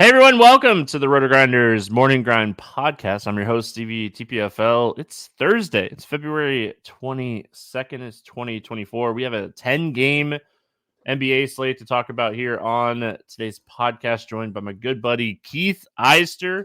Hey everyone, welcome to the RotoGrinders Morning Grind Podcast. I'm your host, Stevietpfl. It's Thursday. It's February 22nd. It's 2024. We have a 10-game NBA slate to talk about here on today's podcast, joined by my good buddy, Keith Eyster.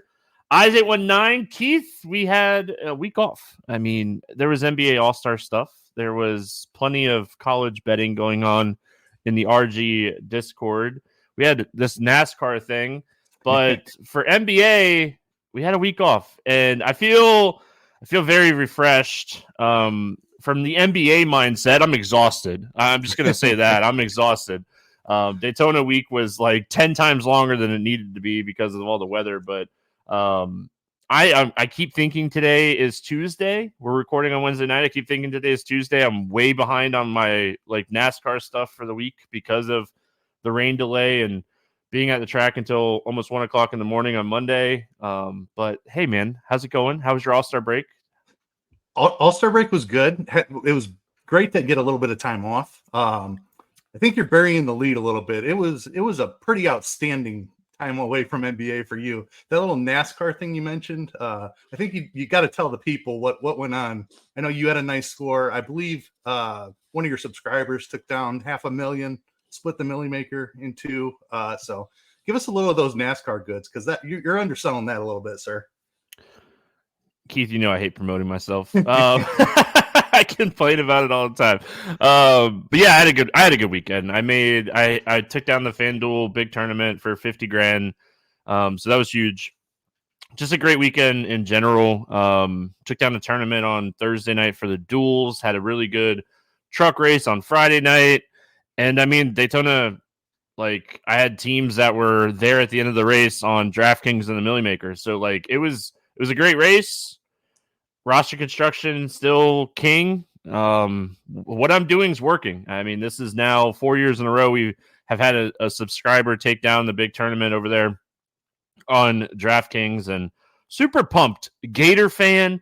Eys819. Keith, we had a week off. I mean, there was NBA All-Star stuff. There was plenty of college betting going on in the RG Discord. We had this NASCAR thing. But for NBA, we had a week off, and I feel very refreshed. From the NBA mindset, I'm exhausted. I'm just gonna say that I'm exhausted. Daytona week was like 10 times longer than it needed to be because of all the weather. But I keep thinking today is Tuesday. We're recording on Wednesday night. I keep thinking today is Tuesday. I'm way behind on my like NASCAR stuff for the week because of the rain delay and being at the track until almost 1 o'clock in the morning on Monday. But hey, man, how's it going? How was your All-Star break? All-Star break was good. It was great to get a little bit of time off. I think you're burying the lead a little bit. It was a pretty outstanding time away from NBA for you. That little NASCAR thing you mentioned, I think you got to tell the people what went on. I know you had a nice score. I believe one of your subscribers took down $500,000. Split the Millie Maker in two. So give us a little of those NASCAR goods, because that you're underselling that a little bit, sir. Keith, you know I hate promoting myself. I complain about it all the time. But yeah, I had a good weekend. I took down the FanDuel big tournament for 50 grand. So that was huge. Just a great weekend in general. Took down the tournament on Thursday night for the duels. Had a really good truck race on Friday night. And I mean, Daytona, like I had teams that were there at the end of the race on DraftKings and the Millie Maker. So like it was a great race. Roster construction still king. What I'm doing is working. I mean, this is now 4 years in a row we have had a subscriber take down the big tournament over there on DraftKings, and super pumped. Gator fan,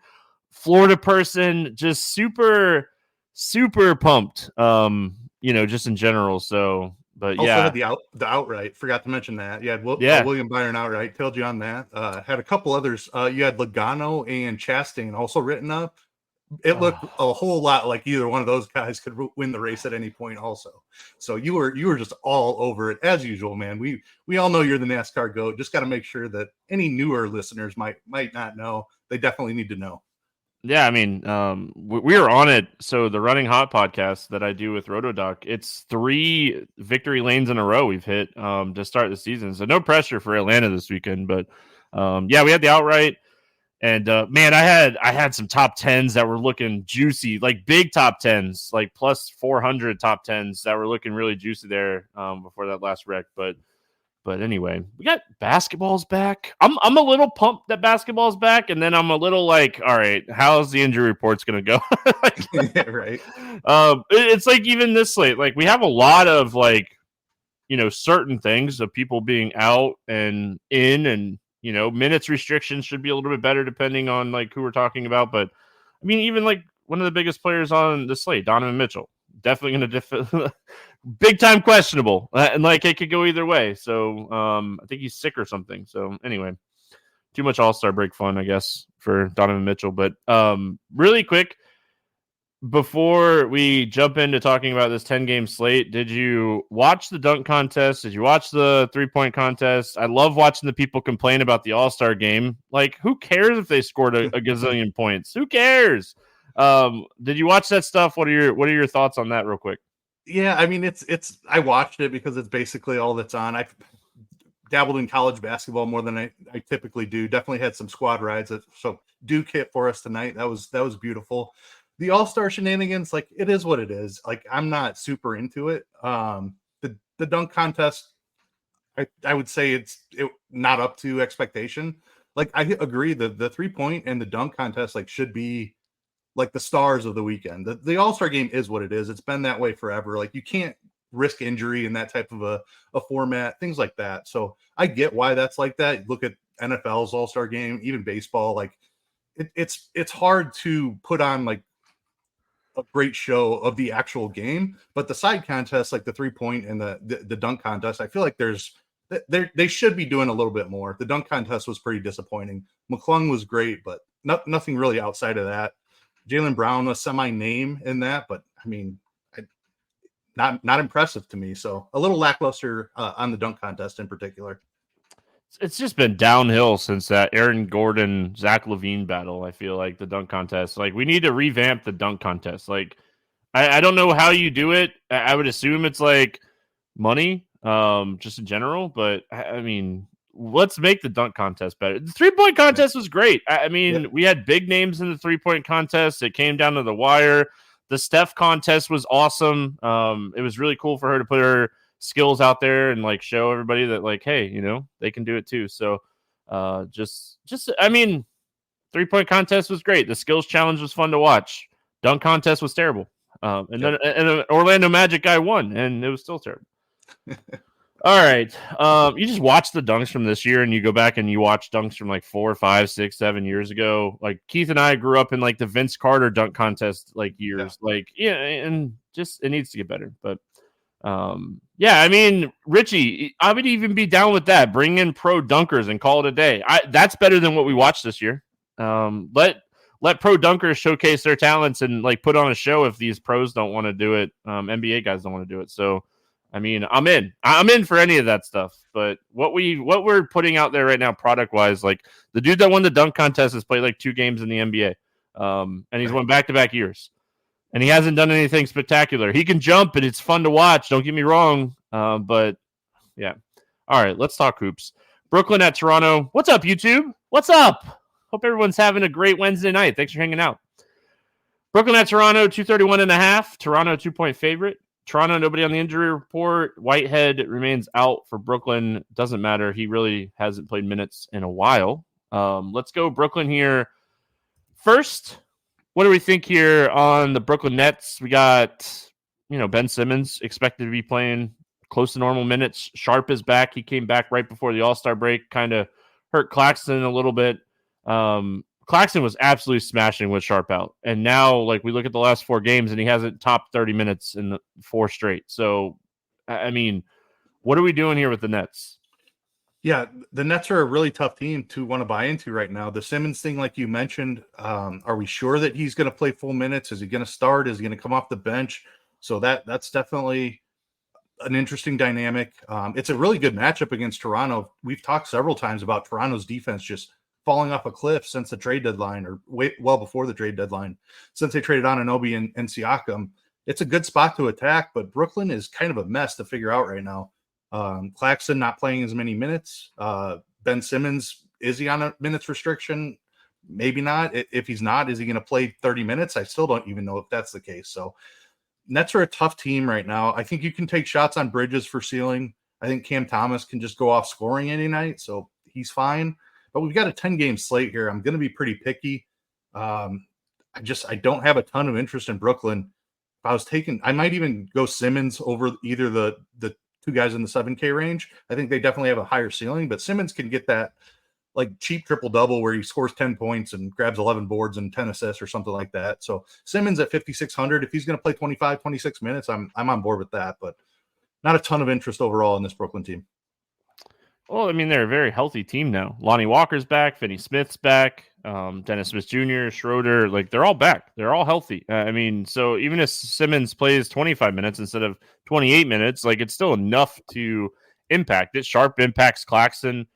Florida person, just super pumped. Just in general. So, but also yeah, had the outright. Forgot to mention that. You had William Byron outright. Told you on that. Had a couple others. You had Logano and Chastain also written up. It looked a whole lot like either one of those guys could win the race at any point. Also, so you were just all over it as usual, man. We all know you're the NASCAR GOAT. Just got to make sure that any newer listeners might not know. They definitely need to know. Yeah, I mean, we are on it. So the Running Hot podcast that I do with RotoDoc, it's 3 victory lanes in a row we've hit to start the season. So no pressure for Atlanta this weekend, but yeah, we had the outright, and man, I had some top 10s that were looking juicy, like big top 10s, like plus 400 top 10s that were looking really juicy there before that last wreck, But anyway, we got basketball's back. I'm a little pumped that basketball's back, and then I'm a little like, all right, how's the injury reports going to go? Yeah, right. It's like even this slate, like we have a lot of like, certain things of people being out and in, and minutes restrictions should be a little bit better depending on like who we're talking about. But I mean, even like one of the biggest players on the slate, Donovan Mitchell, definitely going to big time questionable, and like it could go either way. So I think he's sick or something. So anyway, too much All-Star break fun, I guess, for Donovan Mitchell. But really quick, before we jump into talking about this 10-game slate, did you watch the dunk contest? Did you watch the 3-point contest? I love watching the people complain about the All-Star game. Like, who cares if they scored a gazillion points? Who cares? Did you watch that stuff? What are your thoughts on that real quick? Yeah, I mean, it's I watched it because it's basically all that's on. I dabbled in college basketball more than I typically do. Definitely had some squad rides. So Duke hit for us tonight. That was beautiful. The All-Star shenanigans, like it is what it is. Like I'm not super into it. The dunk contest, I would say it's not up to expectation. Like I agree that the 3-point and the dunk contest like should be like the stars of the weekend. The All-Star game is what it is. It's been that way forever. Like you can't risk injury in that type of a format, things like that. So I get why that's like that. Look at NFL's All-Star game, even baseball. Like it's hard to put on like a great show of the actual game, but the side contests like the 3-point and the dunk contest, I feel like there's they should be doing a little bit more. The dunk contest was pretty disappointing. McClung was great, but nothing really outside of that. Jaylen Brown was semi-name in that, but I mean, not impressive to me. So a little lackluster on the dunk contest in particular. It's just been downhill since that Aaron Gordon, Zach LaVine battle. I feel like the dunk contest, like we need to revamp the dunk contest. Like I don't know how you do it. I would assume it's like money, just in general. But I mean, let's make the dunk contest better. The 3-point contest was great. I mean, we had big names in the 3-point contest. It came down to the wire. The Steph contest was awesome. It was really cool for her to put her skills out there and like show everybody that like, hey, you know, they can do it too. So just I mean, 3-point contest was great. The skills challenge was fun to watch. Dunk contest was terrible. Then an Orlando Magic guy won, and it was still terrible. All right. You just watch the dunks from this year, and you go back and you watch dunks from like 4, 5, 6, 7 years ago. Like Keith and I grew up in like the Vince Carter dunk contest like years. Yeah. Like, yeah, and just it needs to get better. But yeah, I mean, Richie, I would even be down with that. Bring in pro dunkers and call it a day. That's better than what we watched this year. Let pro dunkers showcase their talents and like put on a show if these pros don't want to do it. NBA guys don't want to do it. So, I mean, I'm in for any of that stuff. But what we're putting out there right now, product wise, like the dude that won the dunk contest has played like 2 games in the NBA, and he's won back-to-back years, and he hasn't done anything spectacular. He can jump, and it's fun to watch. Don't get me wrong, but yeah. All right, let's talk hoops. Brooklyn at Toronto. What's up, YouTube? What's up? Hope everyone's having a great Wednesday night. Thanks for hanging out. Brooklyn at Toronto, 231.5. Toronto, 2-point favorite. Toronto, nobody on the injury report. Whitehead remains out for Brooklyn. Doesn't matter. He really hasn't played minutes in a while. Let's go Brooklyn here. First, what do we think here on the Brooklyn Nets? We got, Ben Simmons expected to be playing close to normal minutes. Sharp is back. He came back right before the All-Star break. Kind of hurt Claxton a little bit. Claxton was absolutely smashing with Sharp out. And now, like, we look at the last 4 games, and he hasn't topped 30 minutes in the 4 straight. So, I mean, what are we doing here with the Nets? Yeah, the Nets are a really tough team to want to buy into right now. The Simmons thing, like you mentioned, are we sure that he's going to play full minutes? Is he going to start? Is he going to come off the bench? So that's definitely an interesting dynamic. It's a really good matchup against Toronto. We've talked several times about Toronto's defense just falling off a cliff since the trade deadline, or well before the trade deadline, since they traded Anunoby and Siakam. It's a good spot to attack, but Brooklyn is kind of a mess to figure out right now. Claxton not playing as many minutes. Ben Simmons, is he on a minutes restriction? Maybe not. If he's not, is he going to play 30 minutes? I still don't even know if that's the case. So Nets are a tough team right now. I think you can take shots on Bridges for ceiling. I think Cam Thomas can just go off scoring any night, so he's fine. But we've got a 10-game slate here. I'm going to be pretty picky. I don't have a ton of interest in Brooklyn. If I might even go Simmons over either the 2 guys in the 7K range. I think they definitely have a higher ceiling, but Simmons can get that like cheap triple-double where he scores 10 points and grabs 11 boards and 10 assists or something like that. So Simmons at 5,600, if he's going to play 25, 26 minutes, I'm on board with that, but not a ton of interest overall in this Brooklyn team. Well, I mean, they're a very healthy team now. Lonnie Walker's back. Finney Smith's back. Dennis Smith Jr., Schroeder, like they're all back. They're all healthy. I mean, so even if Simmons plays 25 minutes instead of 28 minutes, like it's still enough to impact it. Sharp impacts Claxton.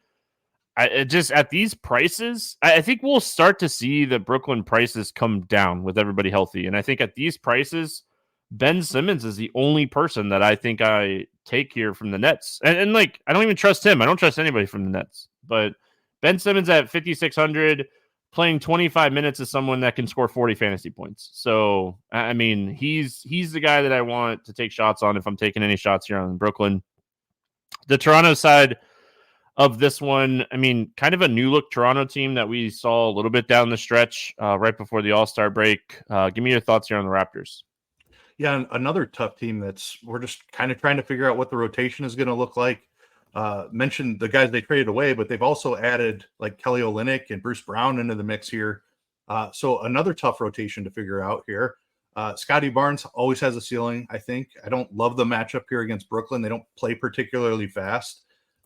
Just at these prices, I think we'll start to see the Brooklyn prices come down with everybody healthy. And I think at these prices, Ben Simmons is the only person that I think I take here from the Nets. And like, I don't even trust him. I don't trust anybody from the Nets. But Ben Simmons at 5,600, playing 25 minutes is someone that can score 40 fantasy points. So, I mean, he's the guy that I want to take shots on if I'm taking any shots here on Brooklyn. The Toronto side of this one, I mean, kind of a new look Toronto team that we saw a little bit down the stretch right before the All-Star break. Give me your thoughts here on the Raptors. Yeah, another tough team we're just kind of trying to figure out what the rotation is going to look like. Mentioned the guys they traded away, but they've also added like Kelly Olynyk and Bruce Brown into the mix here. So another tough rotation to figure out here. Scotty Barnes always has a ceiling, I think. I don't love the matchup here against Brooklyn. They don't play particularly fast.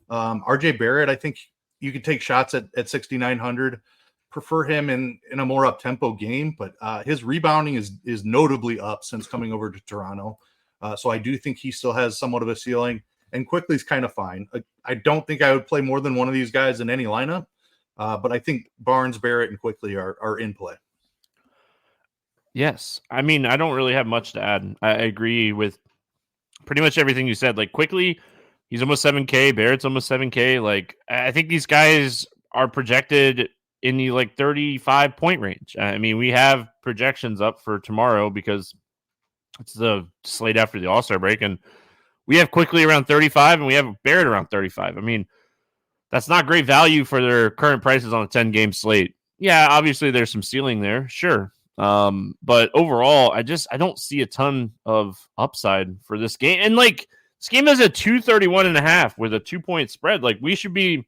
RJ Barrett, I think you could take shots at 6,900. Prefer him in a more up tempo game, but his rebounding is notably up since coming over to Toronto. So I do think he still has somewhat of a ceiling, and Quickly's kind of fine. I don't think I would play more than one of these guys in any lineup, but I think Barnes, Barrett, and Quickly are in play. Yes. I mean, I don't really have much to add. I agree with pretty much everything you said. Like, Quickly, he's almost 7K. Barrett's almost 7K. Like, I think these guys are projected in the 35 point range. I mean, we have projections up for tomorrow because it's the slate after the All-Star break, and we have Quickly around 35 and we have Barrett around 35. I mean, that's not great value for their current prices on a 10-game slate. Yeah, obviously there's some ceiling there, sure. But overall, I don't see a ton of upside for this game. And this game is a 231.5 with a 2-point spread. Like, we should be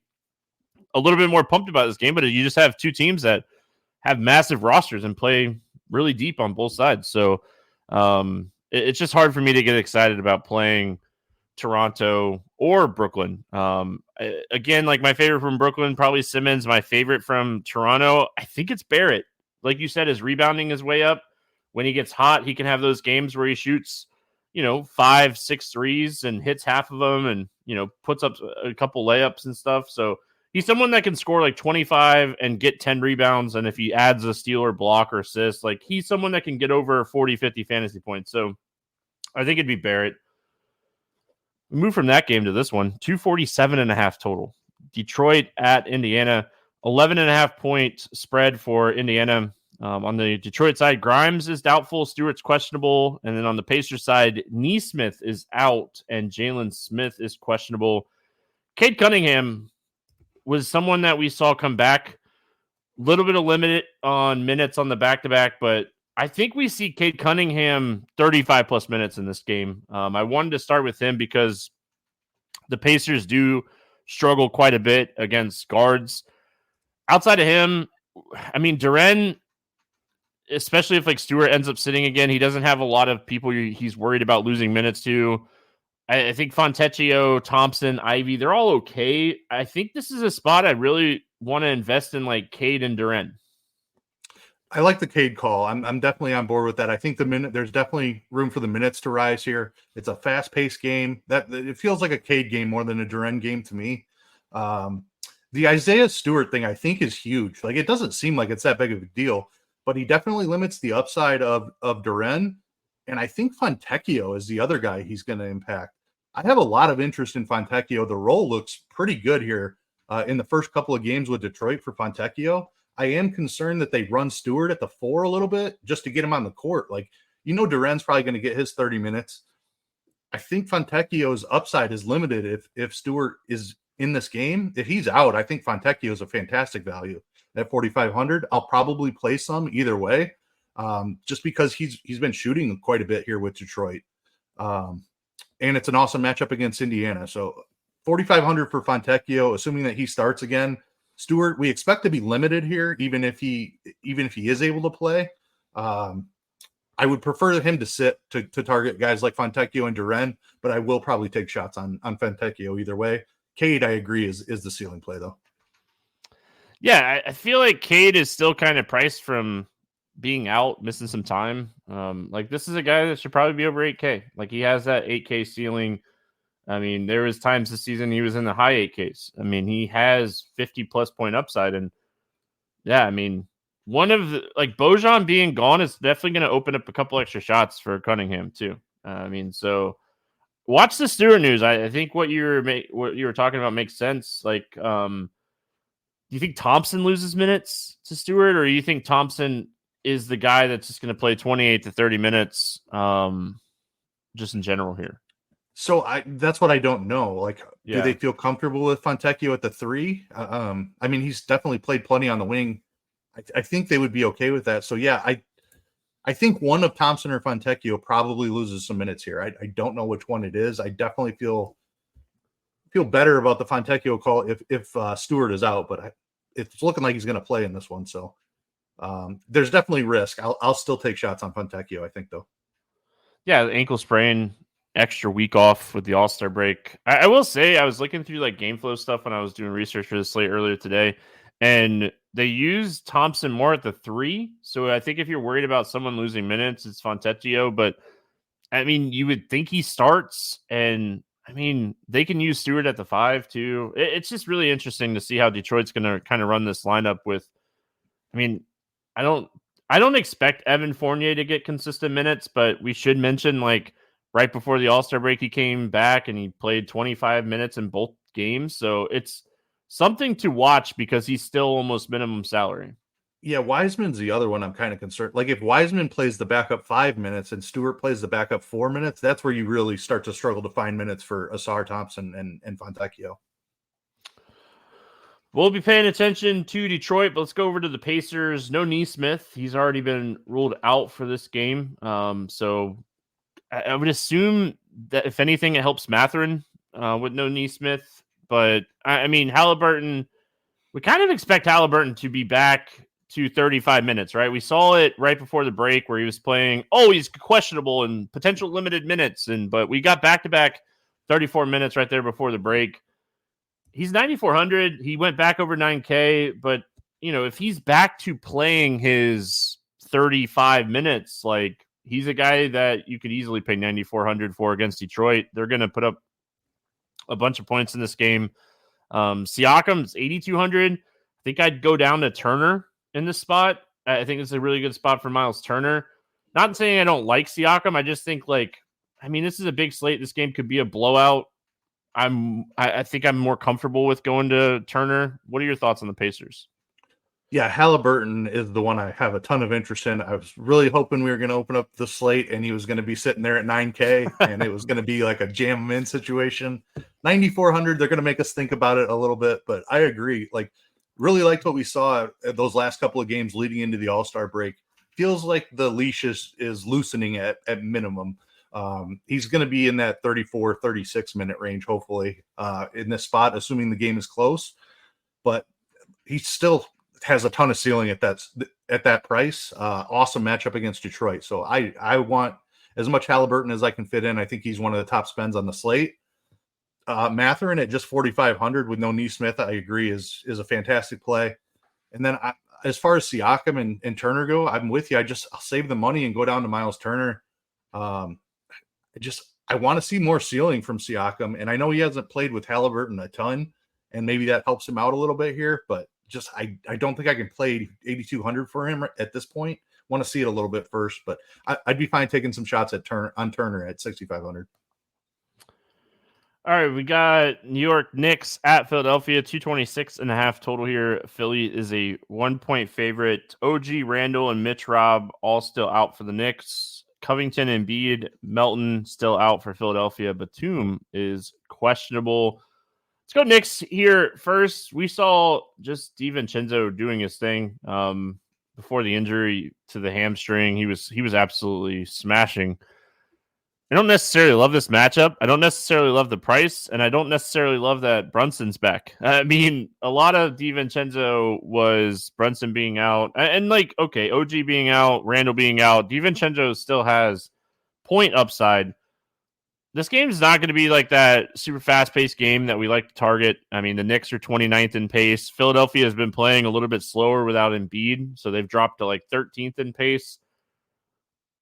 a little bit more pumped about this game, but you just have two teams that have massive rosters and play really deep on both sides. So it's just hard for me to get excited about playing Toronto or Brooklyn. Again, my favorite from Brooklyn, probably Simmons. My favorite from Toronto, I think it's Barrett. Like you said, his rebounding is way up. When he gets hot, he can have those games where he shoots, 5, 6 threes and hits half of them and, puts up a couple layups and stuff. So he's someone that can score 25 and get 10 rebounds. And if he adds a steal or block or assist, he's someone that can get over 40, 50 fantasy points. So I think it'd be Barrett. We move from that game to this one, 247.5 total. Detroit at Indiana, 11.5 point spread for Indiana. On the Detroit side, Grimes is doubtful, Stewart's questionable, and then on the Pacers side, Nesmith is out and Jalen Smith is questionable. Cade Cunningham was someone that we saw come back, a little bit of limited on minutes on the back-to-back, but I think we see Cade Cunningham 35 plus minutes in this game. I wanted to start with him because the Pacers do struggle quite a bit against guards. Outside of him, I mean, Duren, especially if Stewart ends up sitting again, he doesn't have a lot of people he's worried about losing minutes to. I think Fontecchio, Thompson, Ivy, they're all okay. I think this is a spot I really want to invest in, Cade and Duren. I like the Cade call. I'm definitely on board with that. I think there's definitely room for the minutes to rise here. It's a fast-paced game. That it feels like a Cade game more than a Duren game to me. The Isaiah Stewart thing I think is huge. It doesn't seem like it's that big of a deal, but he definitely limits the upside of Duren. And I think Fontecchio is the other guy he's going to impact. I have a lot of interest in Fontecchio. The role looks pretty good here in the first couple of games with Detroit for Fontecchio. I am concerned that they run Stewart at the 4 a little bit just to get him on the court. Duren's probably going to get his 30 minutes. I think Fontecchio's upside is limited if Stewart is in this game. If he's out, I think Fontecchio is a fantastic value at 4,500. I'll probably play some either way, just because he's been shooting quite a bit here with Detroit. And it's an awesome matchup against Indiana. So 4,500 for Fontecchio, assuming that he starts again. Stewart, we expect to be limited here, even if he is able to play. I would prefer him to sit to target guys like Fontecchio and Duren, but I will probably take shots on Fontecchio either way. Cade, I agree, is the ceiling play though. Yeah, I feel like Cade is still kind of priced from being out, missing some time. This is a guy that should probably be over 8K. He has that 8K ceiling. I mean, there was times this season he was in the high 8Ks. I mean, he has 50 plus point upside. And yeah, I mean, one of the, Bojan being gone is definitely going to open up a couple extra shots for Cunningham too. So watch the Stewart news. I think what you were talking about makes sense. Do you think Thompson loses minutes to Stewart, or do you think Thompson is the guy that's just going to play 28 to 30 minutes just in general here? So that's what I don't know. Do they feel comfortable with Fontecchio at the 3? I mean, he's definitely played plenty on the wing. I think they would be okay with that. So yeah, I think one of Thompson or Fontecchio probably loses some minutes here. I don't know which one it is. I definitely feel better about the Fontecchio call if Stewart is out, but it's looking like he's going to play in this one. So there's definitely risk. I'll still take shots on Fontecchio, I think, though. Yeah, ankle sprain. extra week off with the All-Star break. I will say I was looking through like game flow stuff when I was doing research for the slate earlier today, and they used Thompson more at the 3. So I think if you're worried about someone losing minutes, it's Fontecchio. But I mean, you would think he starts, and I mean, they can use Stewart at the 5 too. It's just really interesting to see how Detroit's going to kind of run this lineup with. I mean, I don't expect Evan Fournier to get consistent minutes, but we should mention like right before the All-Star break, he came back and he played 25 minutes in both games. So it's something to watch because he's still almost minimum salary. Yeah, Wiseman's the other one I'm kind of concerned. Like if Wiseman plays the backup 5 minutes and Stewart plays the backup 4 minutes, that's where you really start to struggle to find minutes for Asar Thompson and Fontecchio. We'll be paying attention to Detroit, but let's go over to the Pacers. No Nesmith. He's already been ruled out for this game. So I would assume that if anything, it helps Mathurin with no Nesmith. But I mean, Halliburton, we kind of expect Halliburton to be back to 35 minutes, right? We saw it right before the break where he was playing. Oh, he's questionable and potential limited minutes. But we got back-to-back 34 minutes right there before the break. He's 9,400. He went back over 9K, but if he's back to playing his 35 minutes, like he's a guy that you could easily pay 9,400 for against Detroit. They're going to put up a bunch of points in this game. Siakam's 8,200. I think I'd go down to Turner in this spot. I think it's a really good spot for Miles Turner. Not saying I don't like Siakam. I just think this is a big slate. This game could be a blowout. I think I'm more comfortable with going to Turner. What are your thoughts on the Pacers? Yeah, Halliburton is the one I have a ton of interest in. I was really hoping we were going to open up the slate and he was going to be sitting there at 9K and it was going to be like a jam him in situation. 9,400, they're going to make us think about it a little bit, but I agree. Really liked what we saw at those last couple of games leading into the All-Star break. Feels like the leash is loosening at minimum. He's going to be in that 34, 36 minute range, hopefully, in this spot, assuming the game is close. But he still has a ton of ceiling at that price. Awesome matchup against Detroit. So I want as much Halliburton as I can fit in. I think he's one of the top spends on the slate. Mathurin at just 4,500 with no Nesmith, I agree, is a fantastic play. And then as far as Siakam and Turner go, I'm with you. I'll save the money and go down to Miles Turner. I want to see more ceiling from Siakam, and I know he hasn't played with Halliburton a ton, and maybe that helps him out a little bit here, but I don't think I can play 8,200 for him at this point. Want to see it a little bit first, but I'd be fine taking some shots on Turner at 6,500. All right, we got New York Knicks at Philadelphia, 226.5 total here. Philly is a 1-point favorite. OG, Randall, and Mitch Robb all still out for the Knicks. Covington, Embiid, Melton still out for Philadelphia. Batum is questionable. Let's go Knicks here first. We saw just DiVincenzo doing his thing before the injury to the hamstring. He was absolutely smashing. I don't necessarily love this matchup. I don't necessarily love the price, and I don't necessarily love that Brunson's back. I mean, a lot of DiVincenzo was Brunson being out, and OG being out, Randall being out. DiVincenzo still has point upside. This game is not going to be like that super fast-paced game that we like to target. I mean, the Knicks are 29th in pace. Philadelphia has been playing a little bit slower without Embiid, so they've dropped to 13th in pace.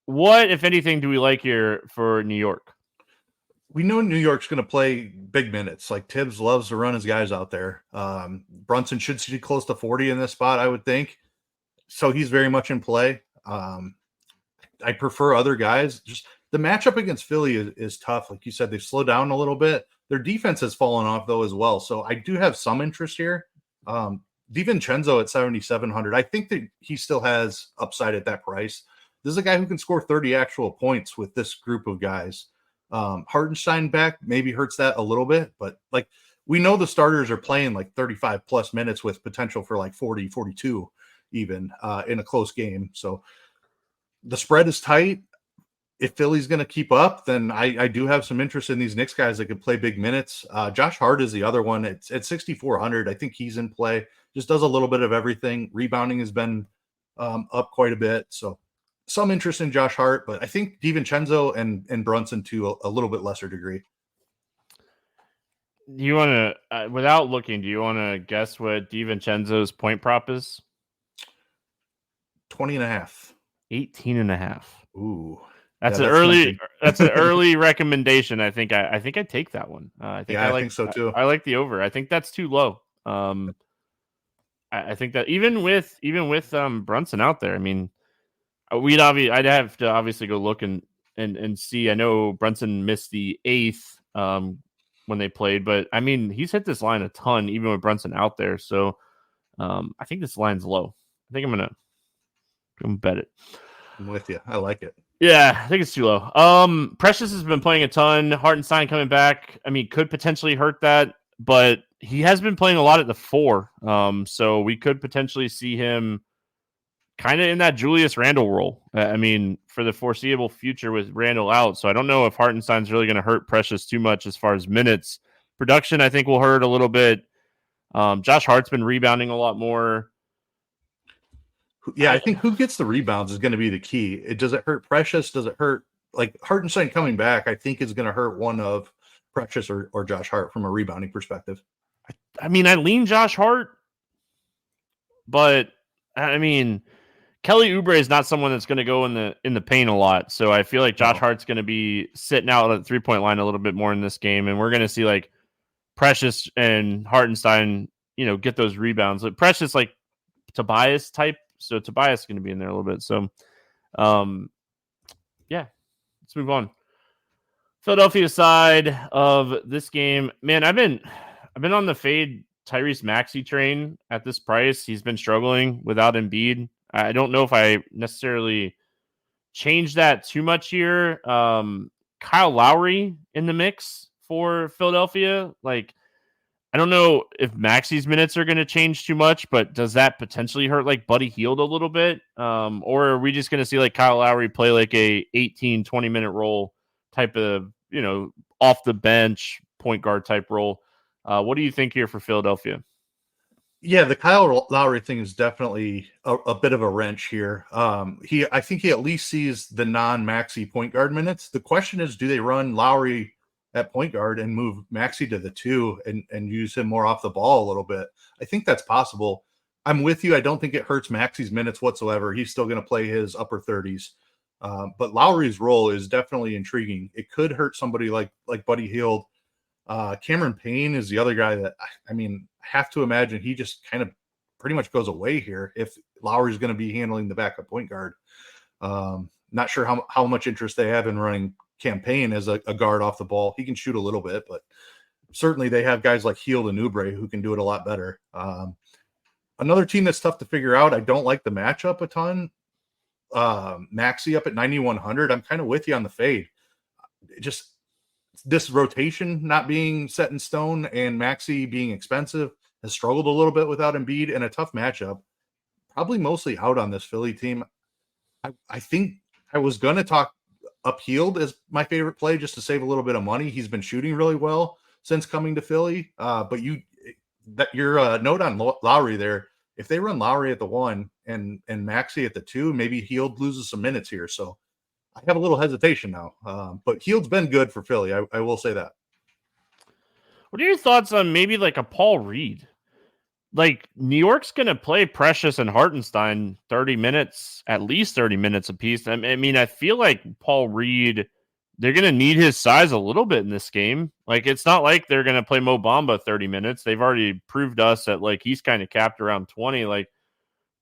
What, if anything, do we like here for New York? We know New York's going to play big minutes. Tibbs loves to run his guys out there. Brunson should see close to 40 in this spot, I would think. So he's very much in play. I prefer other guys. Just the matchup against Philly is tough. Like you said, they've slowed down a little bit. Their defense has fallen off, though, as well. So I do have some interest here. DiVincenzo at 7,700. I think that he still has upside at that price. This is a guy who can score 30 actual points with this group of guys. Hartenstein back maybe hurts that a little bit, but we know the starters are playing 35 plus minutes with potential for 40, 42 even in a close game. So the spread is tight. If Philly's going to keep up, then I do have some interest in these Knicks guys that could play big minutes. Josh Hart is the other one. It's at 6,400. I think he's in play. Just does a little bit of everything. Rebounding has been up quite a bit. So some interest in Josh Hart, but I think DiVincenzo and Brunson to a little bit lesser degree. Do you want to, without looking, do you want to guess what DiVincenzo's point prop is? 20.5. 18.5. Ooh. That's an early recommendation. I think I take that one. I think so too. I like the over. I think that's too low. I think that even with Brunson out there, I mean, I'd have to obviously go look and see. I know Brunson missed the 8th when they played, but I mean, he's hit this line a ton even with Brunson out there. So I think this line's low. I think I'm gonna bet it. I'm with you. I like it. Yeah, I think it's too low. Precious has been playing a ton. Hartenstein coming back, I mean, could potentially hurt that, but he has been playing a lot at the 4. So we could potentially see him kind of in that Julius Randle role. I mean, for the foreseeable future with Randle out. So I don't know if Hartenstein's really going to hurt Precious too much as far as minutes. Production, I think, will hurt a little bit. Josh Hart's been rebounding a lot more. Yeah, I think who gets the rebounds is going to be the key. Does it hurt Precious? Does it hurt like Hartenstein coming back? I think is going to hurt one of Precious or Josh Hart from a rebounding perspective. I mean, I lean Josh Hart, but I mean, Kelly Oubre is not someone that's going to go in the paint a lot. So I feel like Josh Hart's going to be sitting out at the 3-point line a little bit more in this game, and we're going to see like Precious and Hartenstein, get those rebounds. Like Precious, like Tobias type. So Tobias is going to be in there a little bit. So, yeah, let's move on. Philadelphia side of this game, man, I've been on the fade Tyrese Maxey train at this price. He's been struggling without Embiid. I don't know if I necessarily changed that too much here. Kyle Lowry in the mix for Philadelphia. Like, I don't know if Maxey's minutes are going to change too much, but does that potentially hurt like Buddy Hield a little bit? Or are we just going to see like Kyle Lowry play like a 18, 20-minute role type of, off the bench point guard type role? What do you think here for Philadelphia? Yeah, the Kyle Lowry thing is definitely a bit of a wrench here. I think he at least sees the non-Maxey point guard minutes. The question is, do they run Lowry at point guard and move Maxey to the 2 and use him more off the ball a little bit? I think that's possible. I'm with you. I don't think it hurts Maxey's minutes whatsoever. He's still going to play his upper 30s. But Lowry's role is definitely intriguing. It could hurt somebody like Buddy Hield. Cameron Payne is the other guy that, I mean, have to imagine he just kind of pretty much goes away here if Lowry's going to be handling the backup point guard. Not sure how much interest they have in running Campaign as a guard off the ball. He can shoot a little bit, but certainly they have guys like Hield and Oubre who can do it a lot better. Another team that's tough to figure out. I don't like the matchup a ton. Maxey up at 9,100. I'm kind of with you on the fade. Just this rotation not being set in stone and Maxey being expensive has struggled a little bit without Embiid and a tough matchup. Probably mostly out on this Philly team. I think I was going to talk up Hield as my favorite play just to save a little bit of money. He's been shooting really well since coming to Philly. But your note on Lowry there, if they run Lowry at the 1 and Maxey at the 2, maybe Hield loses some minutes here. So I have a little hesitation now. But Hield's been good for Philly. I will say that. What are your thoughts on maybe like a Paul Reed? Like New York's going to play Precious and Hartenstein 30 minutes, at least 30 minutes apiece. I mean, I feel like Paul Reed, they're going to need his size a little bit in this game. Like, it's not like they're going to play Mo Bamba 30 minutes. They've already proved us that like he's kind of capped around 20. Like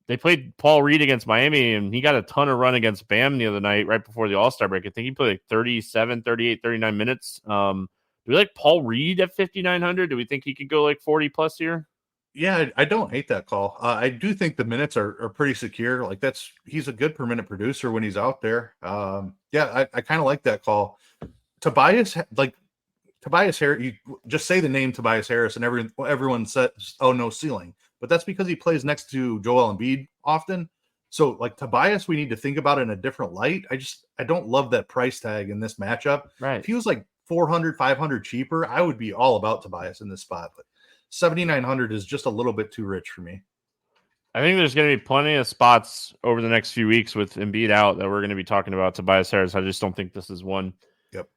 they played Paul Reed against Miami and he got a ton of run against Bam the other night, right before the All-Star break. I think he played like 37, 38, 39 minutes. Do we like Paul Reed at 5,900? Do we think he could go like 40 plus here? Yeah, I don't hate that call. I do think the minutes are pretty secure. Like he's a good per minute producer when he's out there. Yeah, I kind of like that call. Tobias Harris, you just say the name Tobias Harris and everyone says, oh, no ceiling. But that's because he plays next to Joel Embiid often. So like Tobias, we need to think about it in a different light. I don't love that price tag in this matchup. Right. If he was like 400, 500 cheaper, I would be all about Tobias in this spot. But 7,900 is just a little bit too rich for me. I think there's going to be plenty of spots over the next few weeks with Embiid out that we're going to be talking about Tobias Harris. I just don't think this is one. Yep.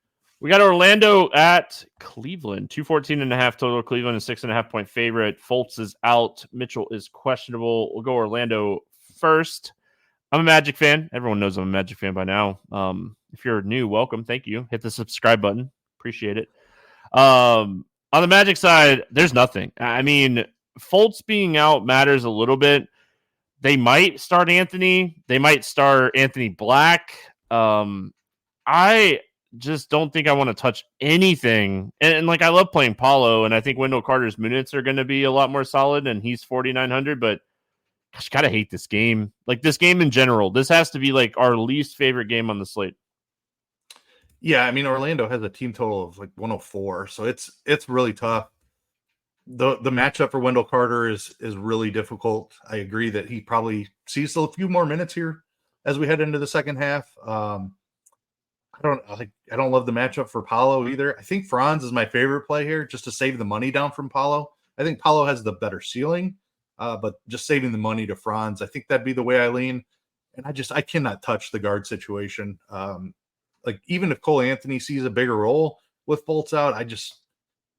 We got Orlando at Cleveland, 214.5 total. Cleveland is 6.5-point favorite. Fultz is out. Mitchell is questionable. We'll go Orlando first. I'm a Magic fan. Everyone knows I'm a Magic fan by now. If you're new, welcome. Thank you. Hit the subscribe button. Appreciate it. On the Magic side, there's nothing. I mean, Fultz being out matters a little bit. They might start Anthony. They might start Anthony Black. I just don't think I want to touch anything. And like, I love playing Paulo, and I think Wendell Carter's minutes are going to be a lot more solid, and he's 4,900. But gosh, gotta hate this game. Like, this game in general, this has to be like our least favorite game on the slate. Yeah, I mean, Orlando has a team total of like 104, so it's really tough. The matchup for Wendell Carter is really difficult. I agree that he probably sees a few more minutes here as we head into the second half. I don't love the matchup for Paulo either. I think Franz is my favorite play here, just to save the money down from Paulo. I think Paulo has the better ceiling, but just saving the money to Franz, I think that'd be the way I lean. And I cannot touch the guard situation. Like, even if Cole Anthony sees a bigger role with Fultz out, I just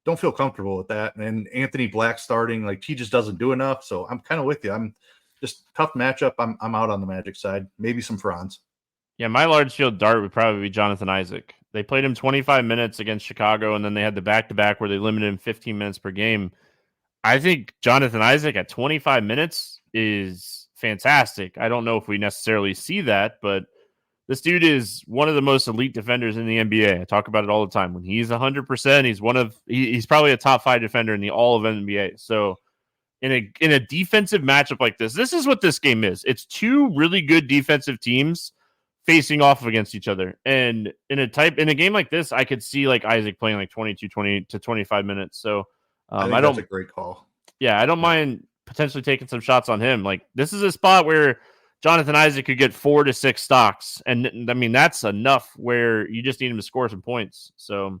don't feel comfortable with that. And Anthony Black starting, like, he just doesn't do enough. So I'm kind of with you. I'm just tough matchup. I'm out on the Magic side. Maybe some Franz. Yeah, my large field dart would probably be Jonathan Isaac. They played him 25 minutes against Chicago, and then they had the back-to-back where they limited him 15 minutes per game. I think Jonathan Isaac at 25 minutes is fantastic. I don't know if we necessarily see that, but this dude is one of the most elite defenders in the NBA. I talk about it all the time. When he's 100%, he's probably a top 5 defender in the all of NBA. So in a defensive matchup like this is what this game is. It's two really good defensive teams facing off against each other. And in a game like this, I could see like Isaac playing like 20 to 25 minutes. So I think that's a great call. Yeah, I don't mind potentially taking some shots on him. Like, this is a spot where Jonathan Isaac could get 4 to 6 stocks. And I mean, that's enough where you just need him to score some points. So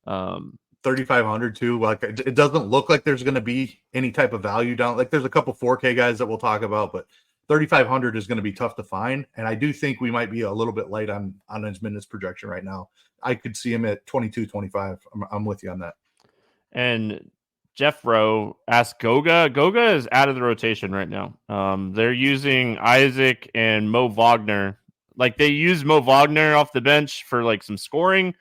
3,500 too. Like, it doesn't look like there's going to be any type of value down. Like, there's a couple 4K guys that we'll talk about, but 3,500 is going to be tough to find. And I do think we might be a little bit light on his minutes projection right now. I could see him at 22, 25. I'm with you on that. And Jeff Rowe asked Goga. Goga is out of the rotation right now. They're using Isaac and Mo Wagner. Like, they use Mo Wagner off the bench for like some scoring,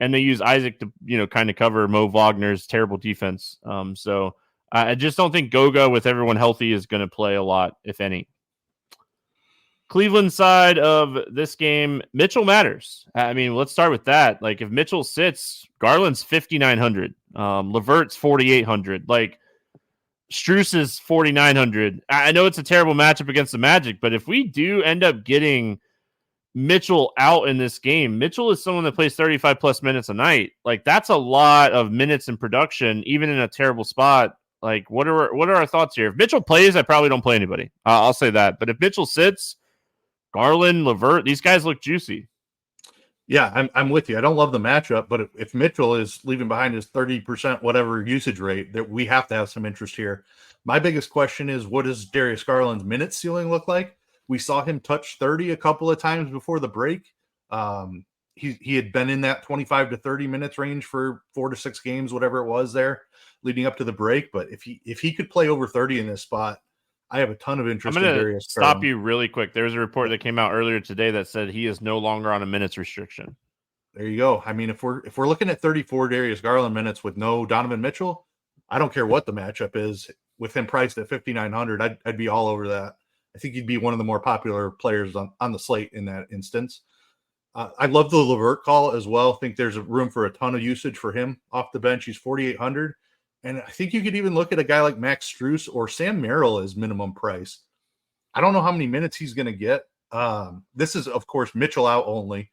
and they use Isaac to, kind of cover Mo Wagner's terrible defense. So I just don't think Goga, with everyone healthy, is going to play a lot, if any. Cleveland side of this game, Mitchell matters. I mean, let's start with that. Like, if Mitchell sits, Garland's 5,900. Levert's 4,800. Like, Strus is 4,900. I know it's a terrible matchup against the Magic, but if we do end up getting Mitchell out in this game, Mitchell is someone that plays 35 plus minutes a night. Like, that's a lot of minutes in production, even in a terrible spot. Like, what are our thoughts here? If Mitchell plays, I probably don't play anybody. I'll say that. But if Mitchell sits, Garland, Levert, these guys look juicy. Yeah, I'm with you. I don't love the matchup, but if Mitchell is leaving behind his 30% whatever usage rate, that we have to have some interest here. My biggest question is, what does Darius Garland's minute ceiling look like? We saw him touch 30 a couple of times before the break. He had been in that 25 to 30 minutes range for 4 to 6 games, whatever it was there, leading up to the break. But if he could play over 30 in this spot, I have a ton of interest in Darius Garland. I'm going to stop you really quick. There was a report that came out earlier today that said he is no longer on a minutes restriction. There you go. I mean, if we're looking at 34 Darius Garland minutes with no Donovan Mitchell, I don't care what the matchup is. With him priced at 5,900, I'd be all over that. I think he'd be one of the more popular players on the slate in that instance. I love the Levert call as well. I think there's room for a ton of usage for him off the bench. He's 4,800. And I think you could even look at a guy like Max Strus or Sam Merrill as minimum price. I don't know how many minutes he's going to get. This is, of course, Mitchell out only.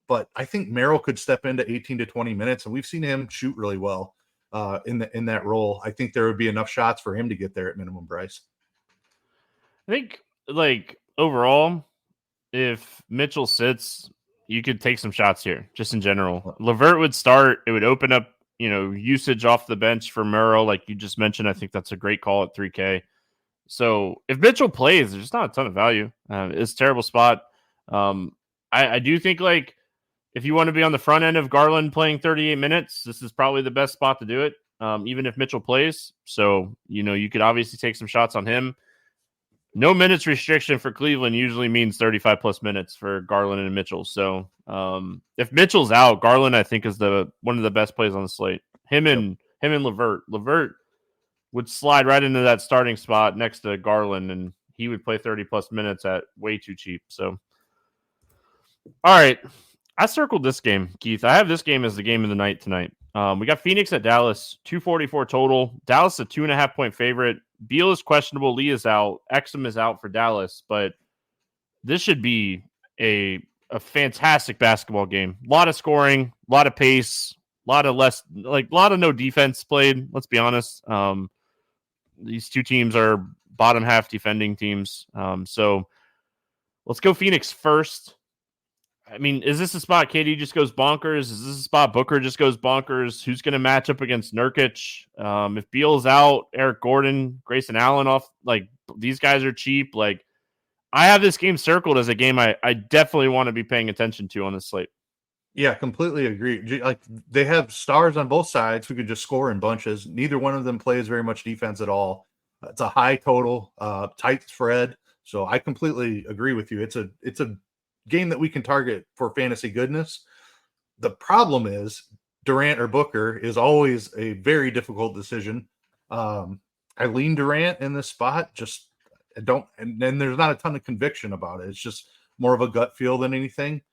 But I think Merrill could step into 18 to 20 minutes, and we've seen him shoot really well in that role. I think there would be enough shots for him to get there at minimum price. I think, like, overall, if Mitchell sits, you could take some shots here, just in general. Levert would start. It would open up, usage off the bench for Merrill, like you just mentioned. I think that's a great call at 3K. So if Mitchell plays, there's just not a ton of value. It's a terrible spot. I do think like if you want to be on the front end of Garland playing 38 minutes, this is probably the best spot to do it, even if Mitchell plays. So, you could obviously take some shots on him. No minutes restriction for Cleveland usually means 35 plus minutes for Garland and Mitchell. So if Mitchell's out, Garland, I think, is one of the best plays on the slate. Him and Levert. Levert would slide right into that starting spot next to Garland, and he would play 30 plus minutes at way too cheap. So, all right. I circled this game, Keith. I have this game as the game of the night tonight. We got Phoenix at Dallas, 244 total. Dallas a 2.5-point favorite. Beal is questionable. Lee is out. Exum is out for Dallas, but this should be a fantastic basketball game. A lot of scoring, a lot of pace, a lot of no defense played. Let's be honest. These two teams are bottom half defending teams. So let's go Phoenix first. I mean, is this a spot KD just goes bonkers? Is this a spot Booker just goes bonkers? Who's going to match up against Nurkic? If Beal's out, Eric Gordon, Grayson Allen off, like these guys are cheap. Like I have this game circled as a game I definitely want to be paying attention to on the slate. Yeah, completely agree. Like they have stars on both sides who could just score in bunches. Neither one of them plays very much defense at all. It's a high total, tight spread. So I completely agree with you. It's a game that we can target for fantasy goodness. The problem is Durant or Booker is always a very difficult decision. I lean Durant in this spot. And then there's not a ton of conviction about it. It's just more of a gut feel than anything.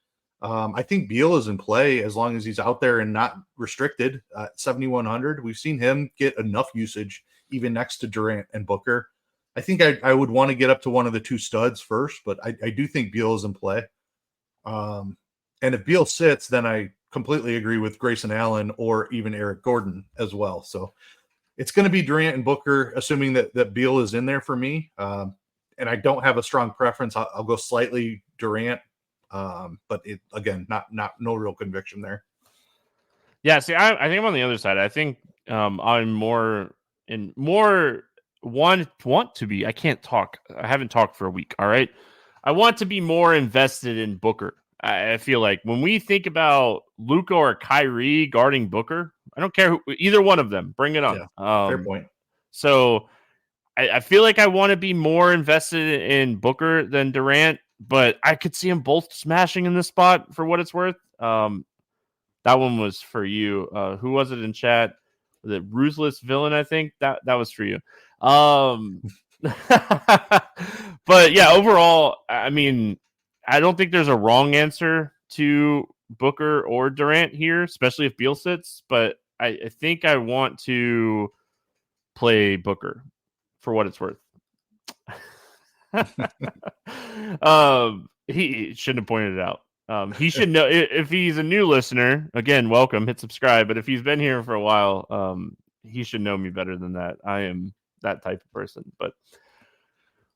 I think Beal is in play as long as he's out there and not restricted at 7,100. We've seen him get enough usage even next to Durant and Booker. I think I would want to get up to one of the two studs first, but I do think Beal is in play. And if Beal sits, then I completely agree with Grayson Allen or even Eric Gordon as well. So it's going to be Durant and Booker, assuming that Beal is in there for me. And I don't have a strong preference. I'll go slightly Durant. But it again, no real conviction there. Yeah, see, I think I'm on the other side. I think I'm more want to be. I can't talk. I haven't talked for a week. All right, I want to be more invested in Booker. I feel like when we think about Luka or Kyrie guarding Booker, I don't care either one of them. Bring it on. Yeah, fair point. So I feel like I want to be more invested in Booker than Durant. But I could see them both smashing in this spot for what it's worth. That one was for you. Who was it in chat? The Ruthless Villain, I think. That was for you. But yeah, overall, I mean, I don't think there's a wrong answer to Booker or Durant here, especially if Beal sits. But I think I want to play Booker for what it's worth. He shouldn't have pointed it out. He should know if he's a new listener. Again, welcome, hit subscribe. But if he's been here for a while, he should know me better than that. I am that type of person. But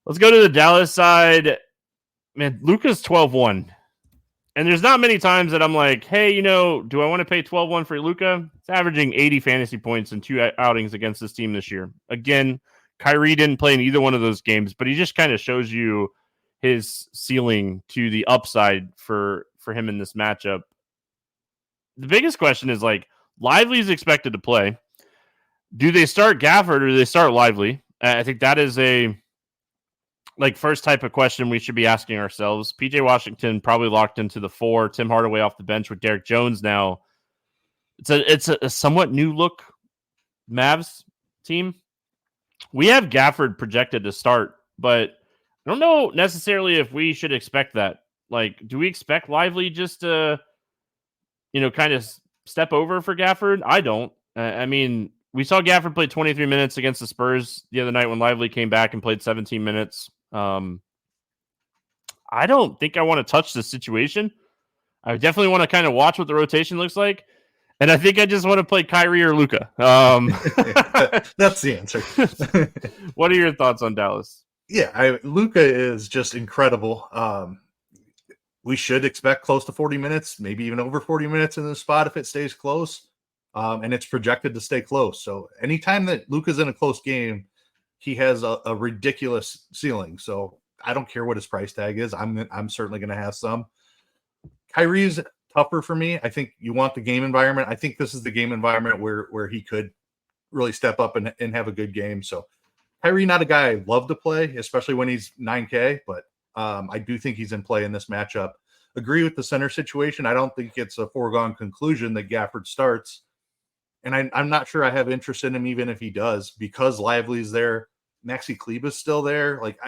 let's go to the Dallas side. Man, Luka's 12-1. And there's not many times that I'm like, hey, do I want to pay 12-1 for Luka? It's averaging 80 fantasy points in 2 outings against this team this year. Again, Kyrie didn't play in either one of those games, but he just kind of shows you his ceiling to the upside for him in this matchup. The biggest question is like Lively's expected to play. Do they start Gafford or do they start Lively? I think that is a first type of question we should be asking ourselves. PJ Washington probably locked into the 4. Tim Hardaway off the bench with Derek Jones now. It's a somewhat new look Mavs team. We have Gafford projected to start, but I don't know necessarily if we should expect that. Like, do we expect Lively just to, kind of step over for Gafford? I don't. I mean, we saw Gafford play 23 minutes against the Spurs the other night when Lively came back and played 17 minutes. I don't think I want to touch this situation. I definitely want to kind of watch what the rotation looks like. And I think I just want to play Kyrie or Luka. That's the answer. What are your thoughts on Dallas? Yeah, Luka is just incredible. We should expect close to 40 minutes, maybe even over 40 minutes in this spot if it stays close. And it's projected to stay close. So anytime that Luka's in a close game, he has a ridiculous ceiling. So I don't care what his price tag is. I'm certainly going to have some. Kyrie's tougher for me. I think you want the game environment. I think this is the game environment where he could really step up and have a good game. So Kyrie, not a guy I love to play, especially when he's 9K, but I do think he's in play in this matchup. Agree with the center situation. I don't think it's a foregone conclusion that Gafford starts. And I'm not sure I have interest in him even if he does, because Lively's there. Maxi Kleber's still there. Like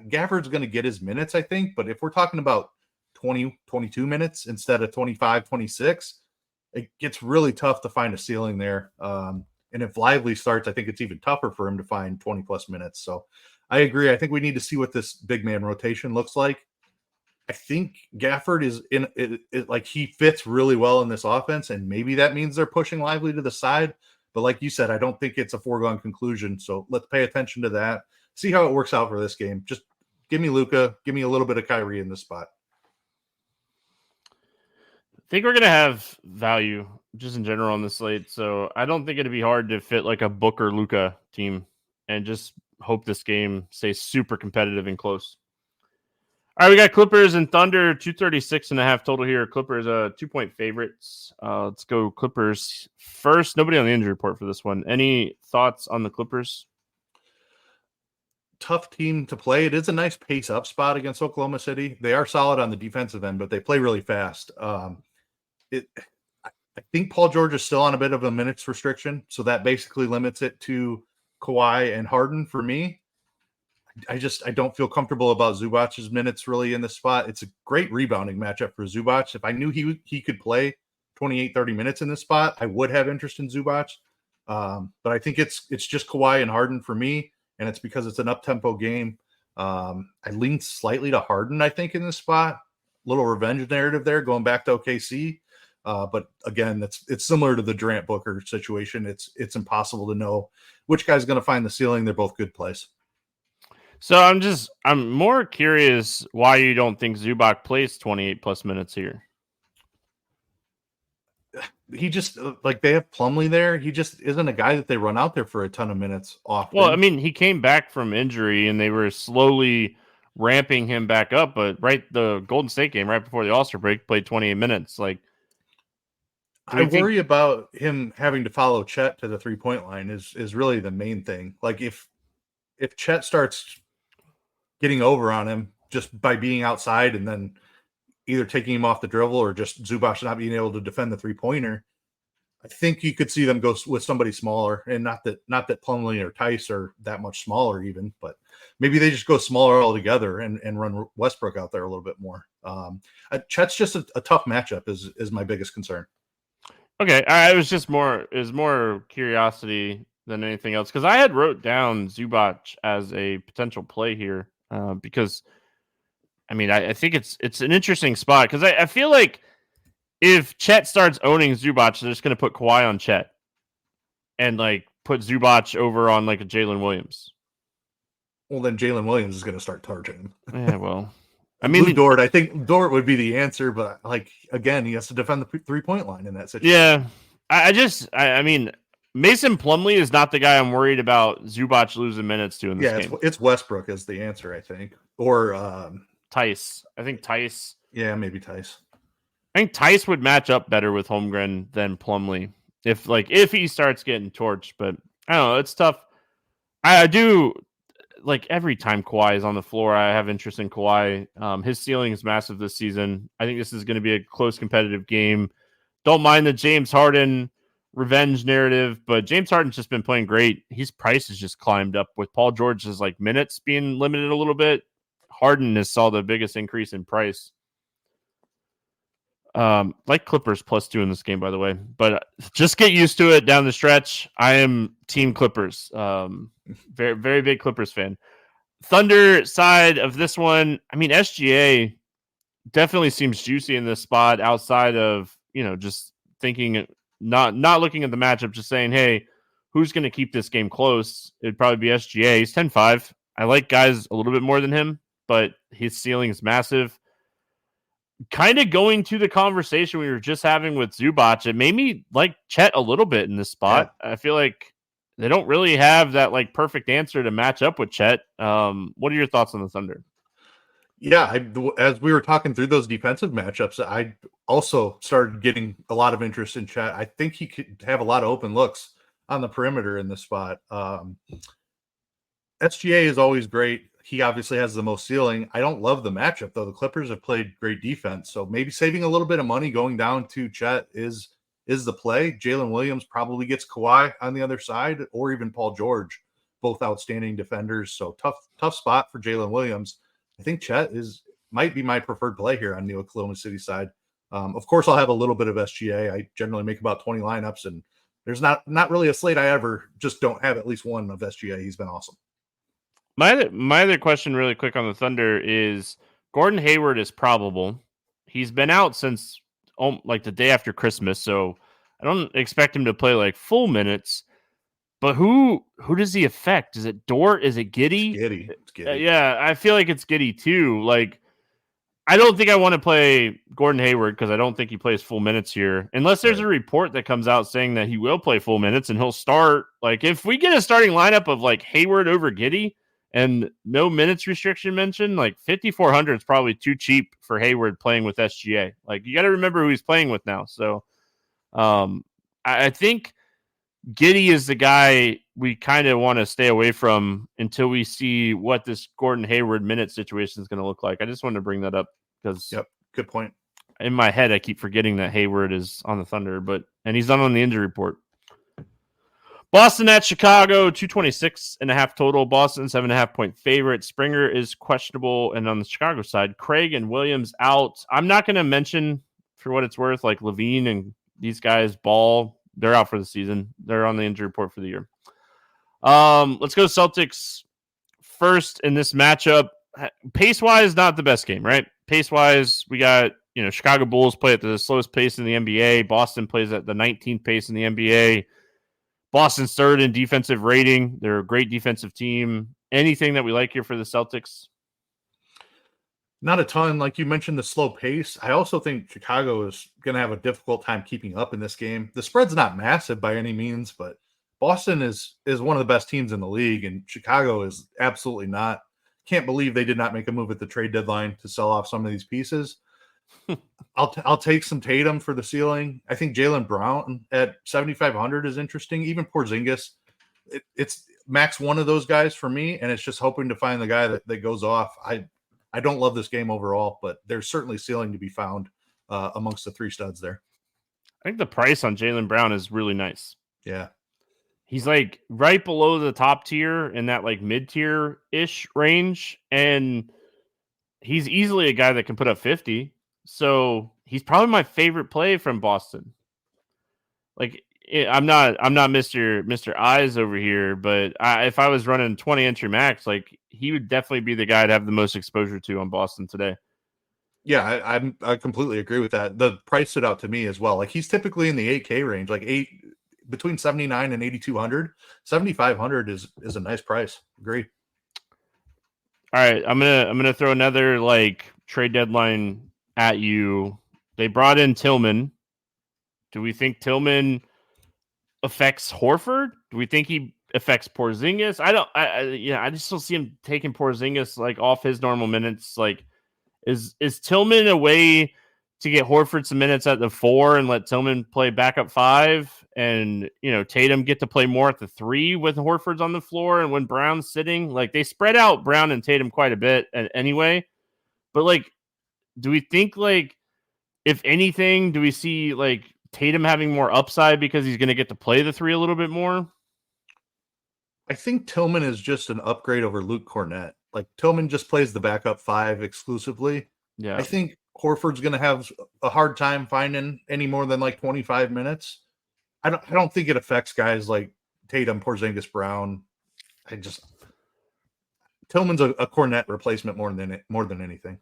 Gafford's going to get his minutes, I think. But if we're talking about 20, 22 minutes instead of 25, 26, it gets really tough to find a ceiling there. And if Lively starts, I think it's even tougher for him to find 20 plus minutes. So I agree. I think we need to see what this big man rotation looks like. I think Gafford is in it, like he fits really well in this offense, and maybe that means they're pushing Lively to the side. But like you said, I don't think it's a foregone conclusion. So let's pay attention to that. See how it works out for this game. Just give me Luka, give me a little bit of Kyrie in this spot. I think we're going to have value just in general on the slate. So I don't think it'd be hard to fit like a Booker Luka team and just hope this game stays super competitive and close. All right, we got Clippers and Thunder, 236.5 total here. Clippers 2-point favorites. Let's go Clippers first. Nobody on the injury report for this one. Any thoughts on the Clippers? Tough team to play. It is a nice pace up spot against Oklahoma City. They are solid on the defensive end, but they play really fast. I think Paul George is still on a bit of a minutes restriction, so that basically limits it to Kawhi and Harden for me. I don't feel comfortable about Zubac's minutes really in this spot. It's a great rebounding matchup for Zubac. If I knew he could play 28, 30 minutes in this spot, I would have interest in Zubac. But I think it's just Kawhi and Harden for me, and it's because it's an up-tempo game. I lean slightly to Harden, I think, in this spot. Little revenge narrative there, going back to OKC. But again, it's similar to the Durant Booker situation. It's impossible to know which guy's going to find the ceiling. They're both good plays. So I'm more curious why you don't think Zubac plays 28 plus minutes here. He just like they have Plumlee there. He just isn't a guy that they run out there for a ton of minutes often. Well, I mean, he came back from injury and they were slowly ramping him back up. But the Golden State game right before the All-Star break played 28 minutes. Like, I worry about him having to follow Chet to the 3-point line is really the main thing. Like if Chet starts getting over on him just by being outside and then either taking him off the dribble or just Zubac not being able to defend the 3-pointer, I think you could see them go with somebody smaller. And not that Plumlee or Tice are that much smaller even, but maybe they just go smaller altogether and run Westbrook out there a little bit more. Chet's just a tough matchup is my biggest concern. Okay. It was more curiosity than anything else. Cause I had wrote down Zubac as a potential play here. Because, I mean, I think it's an interesting spot because I feel like if Chet starts owning Zubac, they're just going to put Kawhi on Chet and like put Zubac over on like a Jalen Williams. Well, then Jalen Williams is going to start charging him. Yeah, well, I mean, Dort. I think Dort would be the answer, but like again, he has to defend the 3-point line in that situation. Yeah, I mean. Mason Plumlee is not the guy I'm worried about Zubac losing minutes to in this game. It's Westbrook is the answer, I think. Or Tice. I think Tice. Yeah, maybe Tice. I think Tice would match up better with Holmgren than Plumlee if he starts getting torched. But I don't know. It's tough. I do like every time Kawhi is on the floor, I have interest in Kawhi. His ceiling is massive this season. I think this is going to be a close competitive game. Don't mind the James Harden revenge narrative, but James Harden's just been playing great. His price has just climbed up with Paul George's like minutes being limited a little bit. Harden has saw the biggest increase in price. Like Clippers +2 in this game, by the way, but just get used to it down the stretch. I am team Clippers. Very, very big Clippers fan. Thunder side of this one. I mean, SGA definitely seems juicy in this spot outside of, just thinking not looking at the matchup, just saying, hey, who's going to keep this game close? It'd probably be SGA. He's 10-5. I like guys a little bit more than him, but his ceiling is massive. Kind of going to the conversation we were just having with Zubac, it made me like Chet a little bit in this spot. Yeah. I feel like they don't really have that like perfect answer to match up with Chet. What are your thoughts on the Thunder? Yeah, as we were talking through those defensive matchups, I also started getting a lot of interest in Chet. I think he could have a lot of open looks on the perimeter in this spot. SGA is always great. He obviously has the most ceiling. I don't love the matchup, though. The Clippers have played great defense, so maybe saving a little bit of money going down to Chet is the play. Jalen Williams probably gets Kawhi on the other side, or even Paul George, both outstanding defenders. So tough spot for Jalen Williams. I think Chet might be my preferred play here on the Oklahoma City side. Of course, I'll have a little bit of SGA. I generally make about 20 lineups, and there's not really a slate I ever just don't have at least one of SGA. He's been awesome. My other question really quick on the Thunder is Gordon Hayward is probable. He's been out since like the day after Christmas, so I don't expect him to play like full minutes. But who does he affect? Is it Dort? Is it Giddey? It's Giddey. Yeah, I feel like it's Giddey too. Like, I don't think I want to play Gordon Hayward because I don't think he plays full minutes here. Unless there's a report that comes out saying that he will play full minutes and he'll start. Like, if we get a starting lineup of like Hayward over Giddey and no minutes restriction mentioned, like 5,400 is probably too cheap for Hayward playing with SGA. Like, you got to remember who he's playing with now. So, I think Giddey is the guy we kind of want to stay away from until we see what this Gordon Hayward minute situation is going to look like. I just wanted to bring that up because, good point. In my head, I keep forgetting that Hayward is on the Thunder, and he's not on the injury report. Boston at Chicago, 226.5 total. Boston 7.5 point favorite. Springer is questionable, and on the Chicago side, Craig and Williams out. I'm not going to mention, for what it's worth, like Levine and these guys, Ball. They're out for the season. They're on the injury report for the year. Let's go Celtics first in this matchup. Pace-wise, not the best game, right? Pace-wise, we got, Chicago Bulls play at the slowest pace in the NBA. Boston plays at the 19th pace in the NBA. Boston's third in defensive rating. They're a great defensive team. Anything that we like here for the Celtics? Not a ton. Like you mentioned, the slow pace. I also think Chicago is going to have a difficult time keeping up in this game. The spread's not massive by any means, but Boston is one of the best teams in the league, and Chicago is absolutely not. Can't believe they did not make a move at the trade deadline to sell off some of these pieces. I'll take some Tatum for the ceiling. I think Jaylen Brown at 7,500 is interesting. Even Porzingis, it's max one of those guys for me, and it's just hoping to find the guy that goes off. I don't love this game overall, but there's certainly ceiling to be found amongst the three studs there. I think the price on Jaylen Brown is really nice. Yeah. He's like right below the top tier in that like mid-tier ish range. And he's easily a guy that can put up 50. So he's probably my favorite play from Boston. Like, I'm not Mr. Eyes over here, but if I was running 20 entry max, like he would definitely be the guy to have the most exposure to on Boston today. Yeah, I completely agree with that. The price stood out to me as well. Like he's typically in the 8K range, like between 79 and 8,200. 7,500 is a nice price. Agree. All right, I'm gonna throw another like trade deadline at you. They brought in Tillman. Do we think Tillman affects Horford? Do we think he affects Porzingis? I just don't see him taking Porzingis like off his normal minutes. Like, is Tillman a way to get Horford some minutes at the 4 and let Tillman play backup 5, and Tatum get to play more at the 3 with Horford's on the floor and when Brown's sitting? Like, they spread out Brown and Tatum quite a bit anyway. But like, do we think like, if anything, do we see like Tatum having more upside because he's going to get to play the 3 a little bit more? I think Tillman is just an upgrade over Luke Cornett. Like Tillman just plays the backup 5 exclusively. Yeah. I think Horford's going to have a hard time finding any more than like 25 minutes. I don't think it affects guys like Tatum, Porzingis, Brown. Tillman's a Cornett replacement more than anything.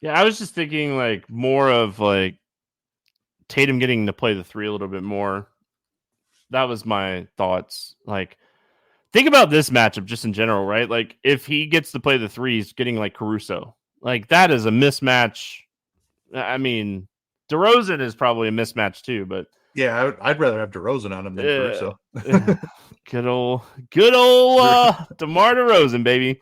Yeah, I was just thinking like more of like Tatum getting to play the 3 a little bit more. That was my thoughts. Like, think about this matchup just in general, right? Like, if he gets to play the 3, he's getting like Caruso. Like, that is a mismatch. I mean, DeRozan is probably a mismatch too, but yeah, I'd rather have DeRozan on him than Caruso. Good old DeMar DeRozan, baby.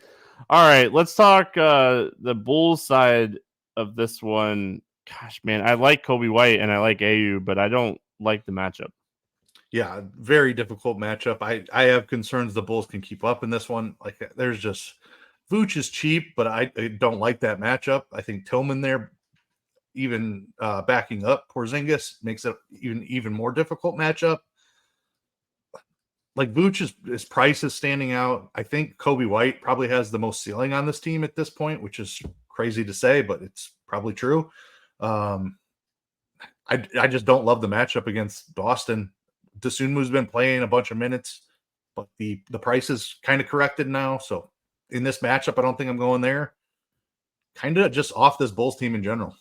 All right, let's talk the Bulls side of this one. Gosh, man, I like Kobe White and I like AU, but I don't like the matchup. Yeah, very difficult matchup. I have concerns the Bulls can keep up in this one. Like, there's just Vooch is cheap, but I don't like that matchup. I think Tillman there, even backing up Porzingis, makes it even more difficult matchup. Like, Vooch's price is standing out. I think Kobe White probably has the most ceiling on this team at this point, which is crazy to say, but it's probably true. I just don't love the matchup against Boston. Dosunmu's been playing a bunch of minutes, but the price is kind of corrected now. So in this matchup, I don't think I'm going there. Kind of just off this Bulls team in general.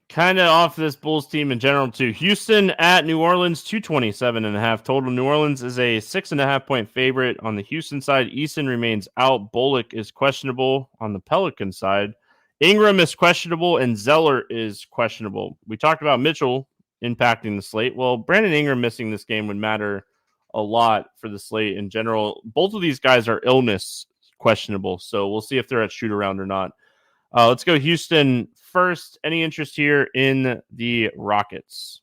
Kind of off this Bulls team in general, too. Houston at New Orleans, 227.5 total. New Orleans is a 6.5 point favorite on the Houston side. Eason remains out. Bullock is questionable on the Pelican side. Ingram is questionable, and Zeller is questionable. We talked about Mitchell impacting the slate. Well, Brandon Ingram missing this game would matter a lot for the slate in general. Both of these guys are illness questionable, so we'll see if they're at shoot around or not. Let's go Houston first. Any interest here in the Rockets?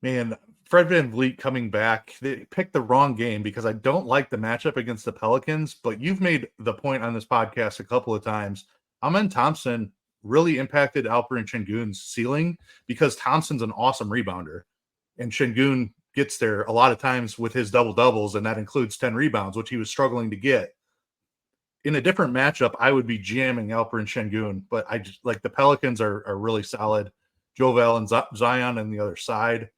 Man, Fred VanVleet coming back. They picked the wrong game because I don't like the matchup against the Pelicans, but you've made the point on this podcast a couple of times. Amen Thompson really impacted Alperen Şengün's ceiling because Thompson's an awesome rebounder, and Şengün gets there a lot of times with his double-doubles, and that includes 10 rebounds, which he was struggling to get. In a different matchup, I would be jamming Alperen Şengün, but I just like the Pelicans are really solid. Jovel and Zion on the other side.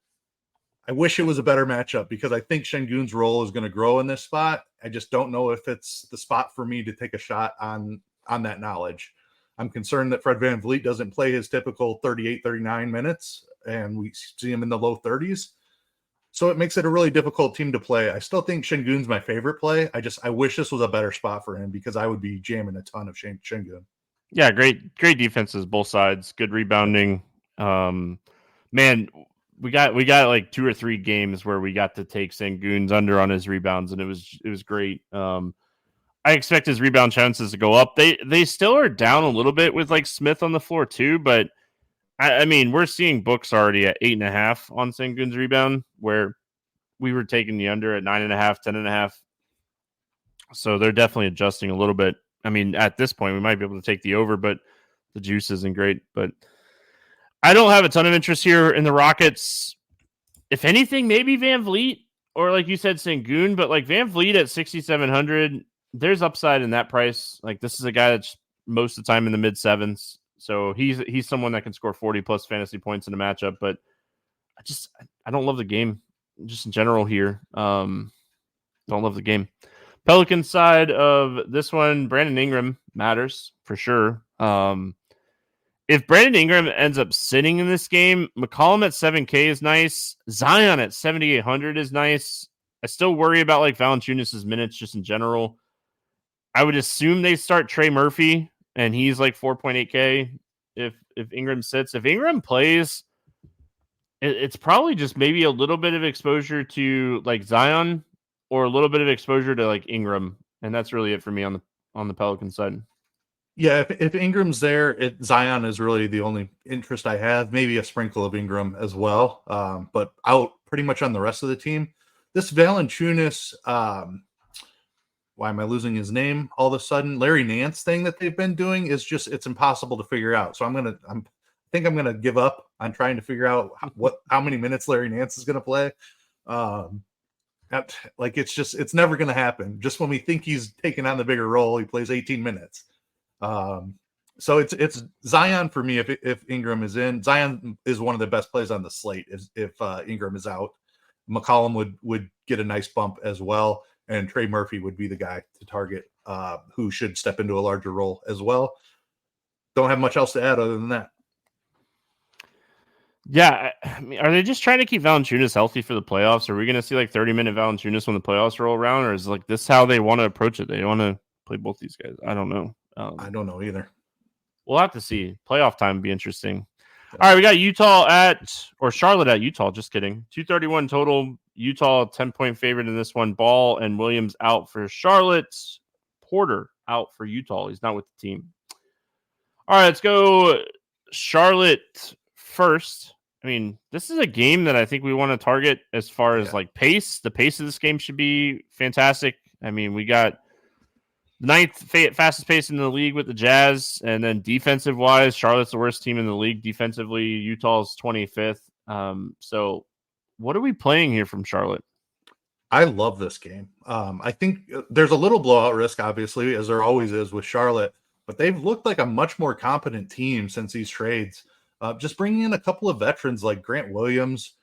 I wish it was a better matchup because I think Şengün's role is going to grow in this spot. I just don't know if it's the spot for me to take a shot on that knowledge. I'm concerned that Fred VanVleet doesn't play his typical 38, 39 minutes, and we see him in the low 30s. So it makes it a really difficult team to play. I still think Şengün's my favorite play. I wish this was a better spot for him because I would be jamming a ton of Şengün. Yeah, great defenses, both sides. Good rebounding. Man, we got like 2 or 3 games where we got to take Şengün's under on his rebounds, and it was great. I expect his rebound chances to go up. They still are down a little bit with like Smith on the floor too, but I mean, we're seeing books already at 8.5 on Şengün's rebound, where we were taking the under at 9.5, 10.5. So they're definitely adjusting a little bit. I mean, at this point, we might be able to take the over, but the juice isn't great. But I don't have a ton of interest here in the Rockets. If anything, maybe VanVleet or like you said, Şengün, but like VanVleet at 6,700, there's upside in that price. Like this is a guy that's most of the time in the mid sevens. So he's someone that can score 40 plus fantasy points in a matchup, but I don't love the game just in general here. Don't love the game. Pelican side of this one, Brandon Ingram matters for sure. If Brandon Ingram ends up sitting in this game, McCollum at 7K is nice. Zion at 7,800 is nice. I still worry about like Valanciunas' minutes just in general. I would assume they start Trey Murphy, and he's like 4.8K if Ingram sits. If Ingram plays, it's probably just maybe a little bit of exposure to like Zion or a little bit of exposure to like Ingram, and that's really it for me on the Pelican side. Yeah, if Ingram's there, Zion is really the only interest I have. Maybe a sprinkle of Ingram as well, but out pretty much on the rest of the team. This Valanciunas, why am I losing his name all of a sudden? Larry Nance thing that they've been doing is just it's impossible to figure out. So I think I'm gonna give up on trying to figure out how many minutes Larry Nance is gonna play. It's never gonna happen. Just when we think he's taking on the bigger role, he plays 18 minutes. So it's Zion for me if Ingram is in. Zion is one of the best plays on the slate if Ingram is out. McCollum would get a nice bump as well, and Trey Murphy would be the guy to target who should step into a larger role as well. Don't have much else to add other than that. Yeah, I mean, are they just trying to keep Valanciunas healthy for the playoffs? Are we going to see like 30-minute Valanciunas when the playoffs roll around, or is like this how they want to approach it? They want to play both these guys. I don't know. I don't know either. We'll have to see. Playoff time would be interesting. All right, we got Charlotte at Utah. Just kidding. 231 total. Utah 10-point favorite in this one. Ball and Williams out for Charlotte. Porter out for Utah. He's not with the team. All right, let's go Charlotte first. I mean, this is a game that I think we want to target as far as like pace. The pace of this game should be fantastic. I mean, we got the ninth fastest pace in the league with the Jazz, and then defensive wise, Charlotte's the worst team in the league defensively. Utah's 25th. So what are we playing here from Charlotte? I love this game. I think there's a little blowout risk, obviously, as there always is with Charlotte, but they've looked like a much more competent team since these trades. Just bringing in a couple of veterans like Grant Williams,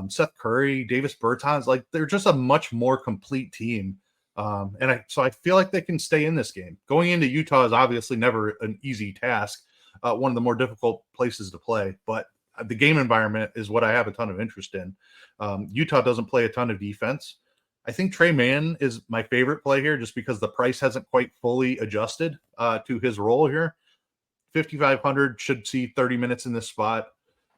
Seth Curry, Davis Bertans, like they're just a much more complete team. So I feel like they can stay in this game. Going into Utah is obviously never an easy task, one of the more difficult places to play, but the game environment is what I have a ton of interest in. Utah doesn't play a ton of defense. I think Trey Mann is my favorite play here just because the price hasn't quite fully adjusted to his role here. 5,500 should see 30 minutes in this spot.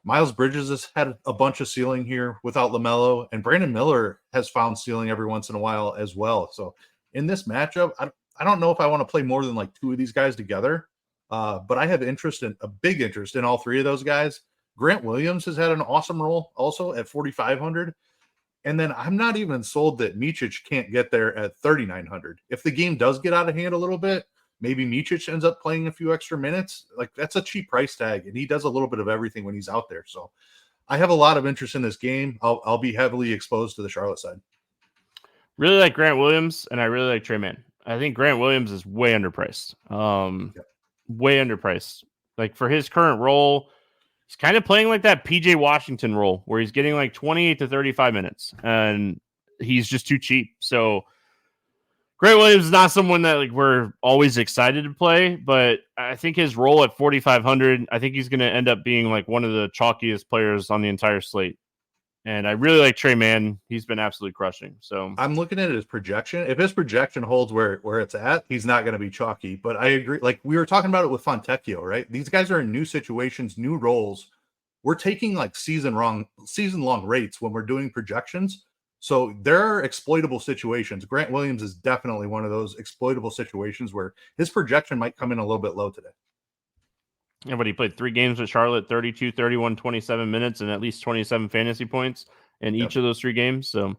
Miles Bridges has had a bunch of ceiling here without LaMelo, and Brandon Miller has found ceiling every once in a while as well. So in this matchup, I don't know if I want to play more than like two of these guys together, but I have a big interest in all three of those guys. Grant Williams has had an awesome role also at 4,500. And then I'm not even sold that Micic can't get there at 3,900. If the game does get out of hand a little bit, maybe Micic ends up playing a few extra minutes. Like that's a cheap price tag, and he does a little bit of everything when he's out there. So I have a lot of interest in this game. I'll be heavily exposed to the Charlotte side. Really like Grant Williams, and I really like Trey Mann. I think Grant Williams is way underpriced. Way underpriced. Like for his current role, he's kind of playing like that PJ Washington role where he's getting like 28 to 35 minutes, and he's just too cheap. So Grant Williams is not someone that like we're always excited to play, but I think his role at 4,500, I think he's going to end up being like one of the chalkiest players on the entire slate. And I really like Trey Mann. He's been absolutely crushing. So I'm looking at his projection. If his projection holds where it's at, he's not going to be chalky. But I agree. Like we were talking about it with Fontecchio, right? These guys are in new situations, new roles. We're taking like season-long rates when we're doing projections. So there are exploitable situations. Grant Williams is definitely one of those exploitable situations where his projection might come in a little bit low today. Yeah, but he played 3 games with Charlotte, 32, 31, 27 minutes, and at least 27 fantasy points in each of those 3 games. So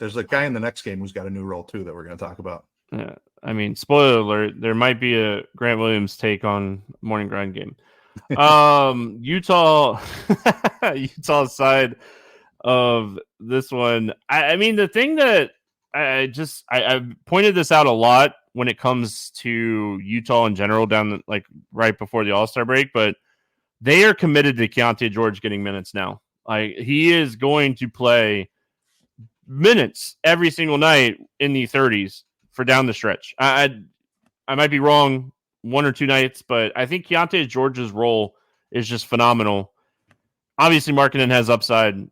there's a guy in the next game who's got a new role too that we're going to talk about. Yeah, I mean, spoiler alert, there might be a Grant Williams take on morning grind game. Utah side of this one. I mean, the thing that I've pointed this out a lot when it comes to Utah in general down like right before the All-Star break, but they are committed to Keontae George getting minutes now. Like he is going to play minutes every single night in the 30s for down the stretch. I might be wrong 1 or 2 nights, but I think Keontae George's role is just phenomenal. Obviously, Markkanen has upside.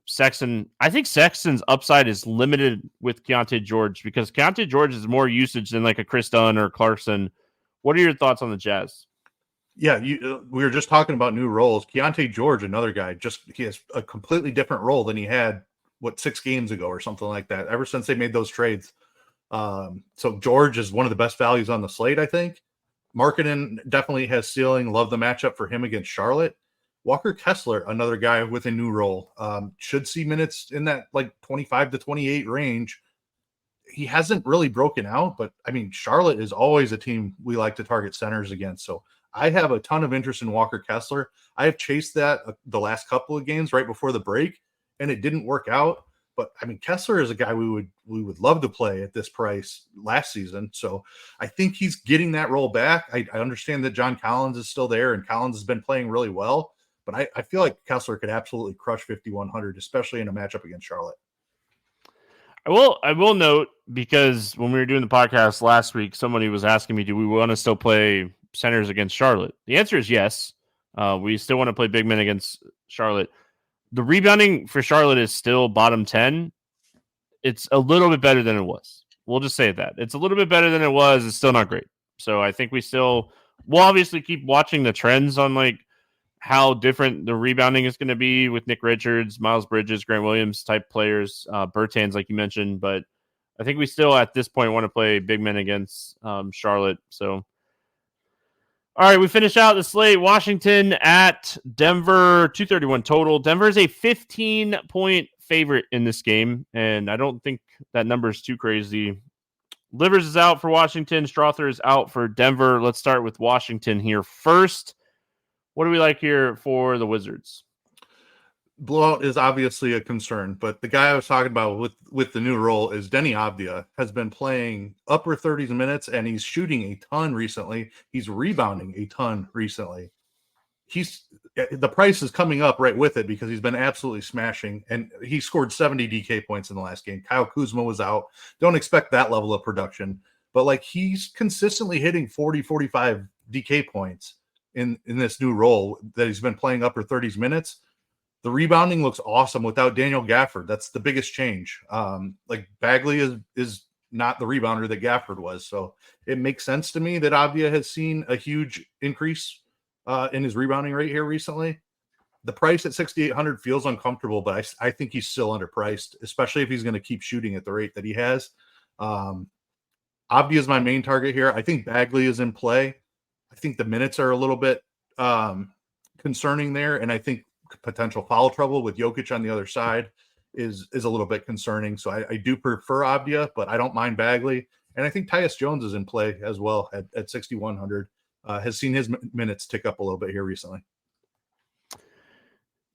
I think Sexton's upside is limited with Keontae George because Keontae George is more usage than like a Chris Dunn or Clarkson. What are your thoughts on the Jazz? Yeah, we were just talking about new roles. Keontae George, another guy, he has a completely different role than he had, 6 games ago or something like that, ever since they made those trades. So George is one of the best values on the slate, I think. Markkanen definitely has ceiling. Love the matchup for him against Charlotte. Walker Kessler, another guy with a new role, should see minutes in that like 25 to 28 range. He hasn't really broken out, but I mean, Charlotte is always a team we like to target centers against. So I have a ton of interest in Walker Kessler. I have chased that the last couple of games right before the break, and it didn't work out. But I mean, Kessler is a guy we would love to play at this price last season. So I think he's getting that role back. I understand that John Collins is still there, and Collins has been playing really well. But I feel like Kessler could absolutely crush 5,100, especially in a matchup against Charlotte. I will note, because when we were doing the podcast last week, somebody was asking me, do we want to still play centers against Charlotte? The answer is yes. We still want to play big men against Charlotte. The rebounding for Charlotte is still bottom 10. It's a little bit better than it was. We'll just say that. It's a little bit better than it was. It's still not great. So I think we'll obviously keep watching the trends on like how different the rebounding is going to be with Nick Richards, Miles Bridges, Grant Williams type players, Bertans, like you mentioned. But I think we still, at this point, want to play big men against Charlotte. So, all right, we finish out the slate. Washington at Denver, 231 total. Denver is a 15-point favorite in this game, and I don't think that number is too crazy. Livers is out for Washington. Strother is out for Denver. Let's start with Washington here first. What do we like here for the Wizards? Blowout is obviously a concern, but the guy I was talking about with the new role is Denny Avdia. Has been playing upper 30s minutes, and he's shooting a ton recently. He's rebounding a ton recently. The price is coming up right with it because he's been absolutely smashing, and he scored 70 DK points in the last game. Kyle Kuzma was out. Don't expect that level of production, but like he's consistently hitting 40, 45 DK points in this new role that he's been playing upper 30s minutes. The rebounding looks awesome without Daniel Gafford. That's the biggest change. Like Bagley is not the rebounder that Gafford was. So it makes sense to me that Avdia has seen a huge increase in his rebounding rate here recently. The price at 6,800 feels uncomfortable, but I think he's still underpriced, especially if he's going to keep shooting at the rate that he has. Avdia is my main target here. I think Bagley is in play. I think the minutes are a little bit concerning there, and I think potential foul trouble with Jokic on the other side is a little bit concerning. So I do prefer Avdia, but I don't mind Bagley. And I think Tyus Jones is in play as well at 6,100. Has seen his minutes tick up a little bit here recently.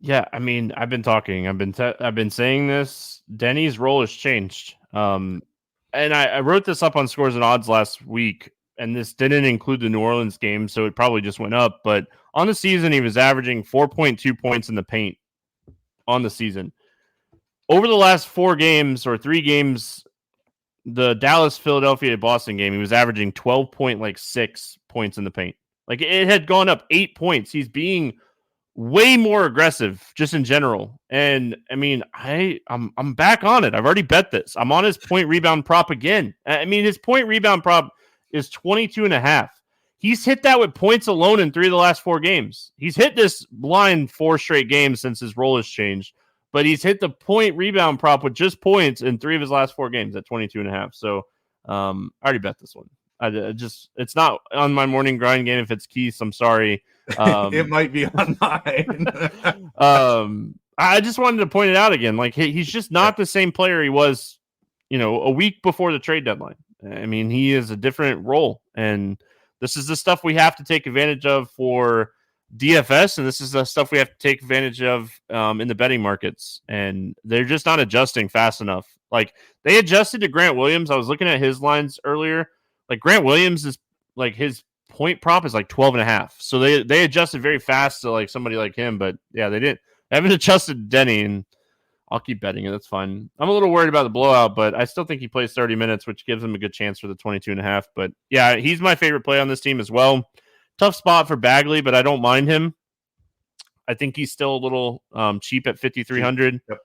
Yeah, I mean, I've been saying this. Denny's role has changed. And I wrote this up on Scores and Odds last week, and this didn't include the New Orleans game, so it probably just went up. But on the season, he was averaging 4.2 points in the paint on the season. Over the last 4 games or 3 games, the Dallas, Philadelphia, Boston game, he was averaging 12.6 points in the paint. Like it had gone up 8 points. He's being way more aggressive just in general. And I mean, I'm back on it. I've already bet this. I'm on his point rebound prop again. I mean, his point rebound prop is 22.5. He's hit that with points alone in 3 of the last 4 games. He's hit this line 4 straight games since his role has changed, but he's hit the point rebound prop with just points in 3 of his last 4 games at 22.5. So I already bet this one. It's not on my morning grind game. If it's Keith, I'm sorry. It might be on mine. I just wanted to point it out again. Like he's just not the same player he was, a week before the trade deadline. I mean, he is a different role, and this is the stuff we have to take advantage of for DFS, and this is the stuff we have to take advantage of in the betting markets. And they're just not adjusting fast enough. Like they adjusted to Grant Williams. I was looking at his lines earlier. Like Grant Williams is like his point prop is like 12.5. So they adjusted very fast to like somebody like him. But yeah, they haven't adjusted Denny, and I'll keep betting it. That's fine. I'm a little worried about the blowout, but I still think he plays 30 minutes, which gives him a good chance for the 22.5. But yeah, he's my favorite play on this team as well. Tough spot for Bagley, but I don't mind him. I think he's still a little cheap at 5,300. Yep.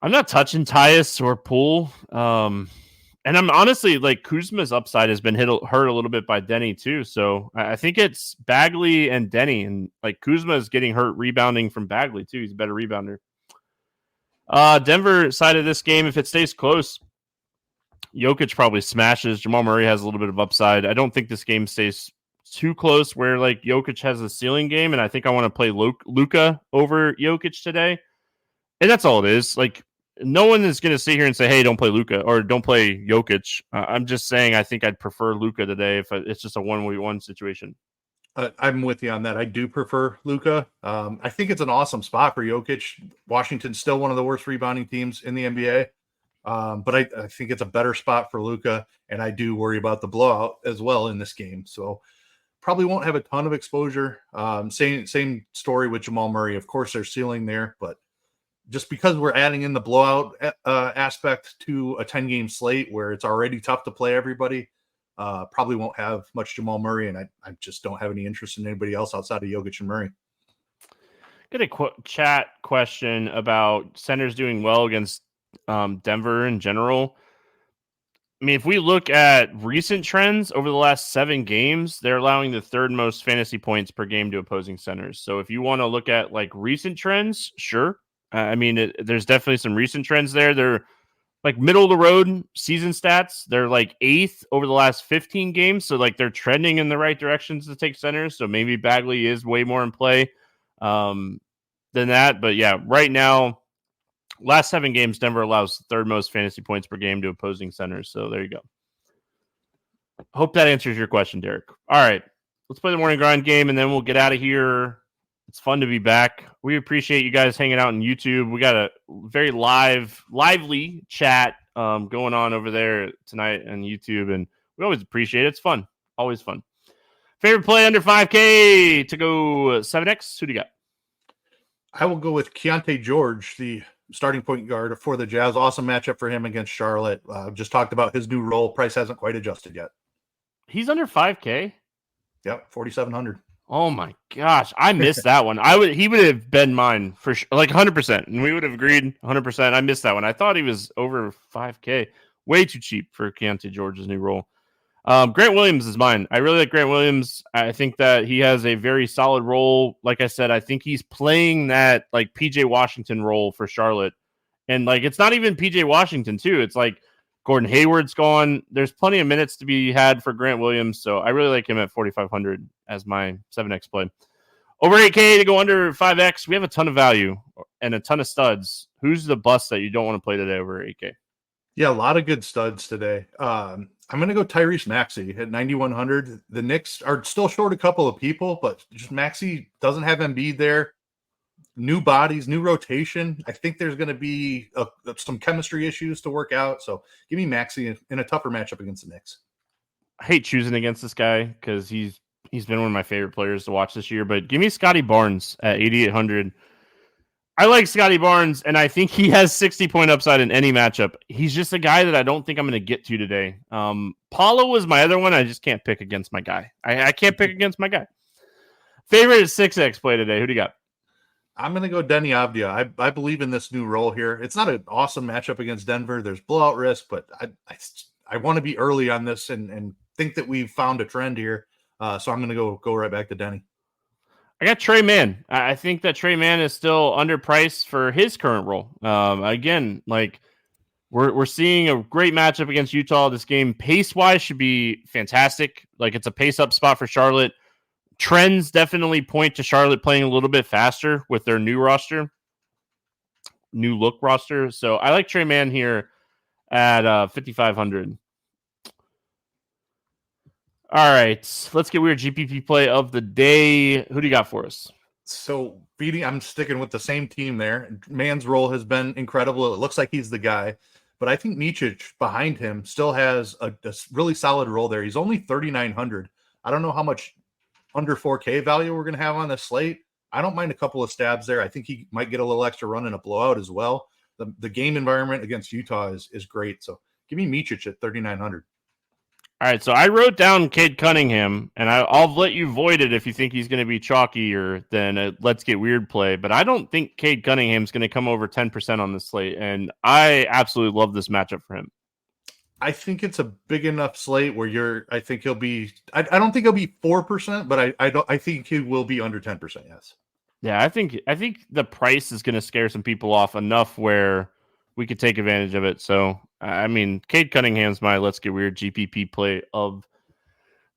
I'm not touching Tyus or Poole. And I'm honestly like Kuzma's upside has been hurt a little bit by Denny too. So I think it's Bagley and Denny, and like Kuzma is getting hurt rebounding from Bagley too. He's a better rebounder. Denver side of this game, if it stays close, Jokic probably smashes. Jamal Murray has a little bit of upside. I don't think this game stays too close where like Jokic has a ceiling game, and I think I want to play Luka over Jokic today. And that's all it is. Like no one is going to sit here and say, hey, don't play Luka or don't play Jokic. I'm just saying I think I'd prefer Luka today if it's just a 1v1 situation. I'm with you on that. I do prefer Luka. I think it's an awesome spot for Jokic. Washington's still one of the worst rebounding teams in the NBA. But I think it's a better spot for Luka, and I do worry about the blowout as well in this game. So probably won't have a ton of exposure. Same story with Jamal Murray. Of course, there's ceiling there, but just because we're adding in the blowout aspect to a 10-game slate where it's already tough to play everybody, probably won't have much Jamal Murray, and I just don't have any interest in anybody else outside of Jokic and Murray. Get a chat question about centers doing well against Denver in general. I mean, if we look at recent trends over the last 7 games, they're allowing the third most fantasy points per game to opposing centers. So if you want to look at like recent trends, sure. I mean, there's definitely some recent trends there. They're like middle of the road season stats. They're like 8th over the last 15 games. So like they're trending in the right directions to take centers. So maybe Bagley is way more in play than that. But yeah, right now, last 7 games, Denver allows third most fantasy points per game to opposing centers. So there you go. Hope that answers your question, Derek. All right, let's play the morning grind game, and then we'll get out of here. It's fun to be back. We appreciate you guys hanging out on YouTube. We got a very lively chat going on over there tonight on YouTube, and we always appreciate it. It's fun. Always fun. Favorite play under 5K to go 7X? Who do you got? I will go with Keontae George, the starting point guard for the Jazz. Awesome matchup for him against Charlotte. Just talked about his new role. Price hasn't quite adjusted yet. He's under 5K? Yep, 4,700. Oh my gosh, I missed that one. He would have been mine for sure, like 100%, and we would have agreed 100%. I missed that one. I thought he was over 5K. Way too cheap for Keontae George's new role. Grant Williams is mine. I really like Grant Williams. I think that he has a very solid role. Like I said, I think he's playing that like PJ Washington role for Charlotte. And like it's not even PJ Washington too. It's like Gordon Hayward's gone. There's plenty of minutes to be had for Grant Williams. So I really like him at 4,500 as my 7X play. Over 8K to go under 5X. We have a ton of value and a ton of studs. Who's the bust that you don't want to play today over 8K? Yeah, a lot of good studs today. I'm going to go Tyrese Maxey at 9,100. The Knicks are still short a couple of people, but just Maxey doesn't have Embiid there. New bodies, new rotation. I think there's going to be some chemistry issues to work out. So give me Maxey in a tougher matchup against the Knicks. I hate choosing against this guy because he's been one of my favorite players to watch this year. But give me Scotty Barnes at 8,800. I like Scotty Barnes, and I think he has 60-point upside in any matchup. He's just a guy that I don't think I'm going to get to today. Paulo was my other one. I just can't pick against my guy. I can't pick against my guy. Favorite 6X play today. Who do you got? I'm going to go Denny Avdia. I believe in this new role here. It's not an awesome matchup against Denver. There's blowout risk, but I want to be early on this and think that we've found a trend here. So I'm going to go right back to Denny. I got Trey Mann. I think that Trey Mann is still underpriced for his current role. Again, like we're seeing a great matchup against Utah. This game pace-wise should be fantastic. Like it's a pace-up spot for Charlotte. Trends definitely point to Charlotte playing a little bit faster with their new look roster. So I like Trey Mann here at 5,500. All right, let's get weird GPP play of the day. Who do you got for us? So I'm sticking with the same team there. Mann's role has been incredible. It looks like he's the guy, but I think Micic behind him still has a really solid role there. He's only 3,900. I don't know how much under 4K value we're going to have on the slate. I don't mind a couple of stabs there. I think he might get a little extra run in a blowout as well. The game environment against Utah is great. So give me Micic at 3,900. All right, so I wrote down Cade Cunningham, and I'll let you void it if you think he's going to be chalkier than a Let's Get Weird play. But I don't think Cade Cunningham's going to come over 10% on the slate, and I absolutely love this matchup for him. I think it's a big enough slate where I think he'll be. I don't think he'll be 4%, but I think he will be under 10%. Yes. Yeah, I think the price is going to scare some people off enough where we could take advantage of it. So, I mean, Cade Cunningham's my Let's Get Weird GPP play of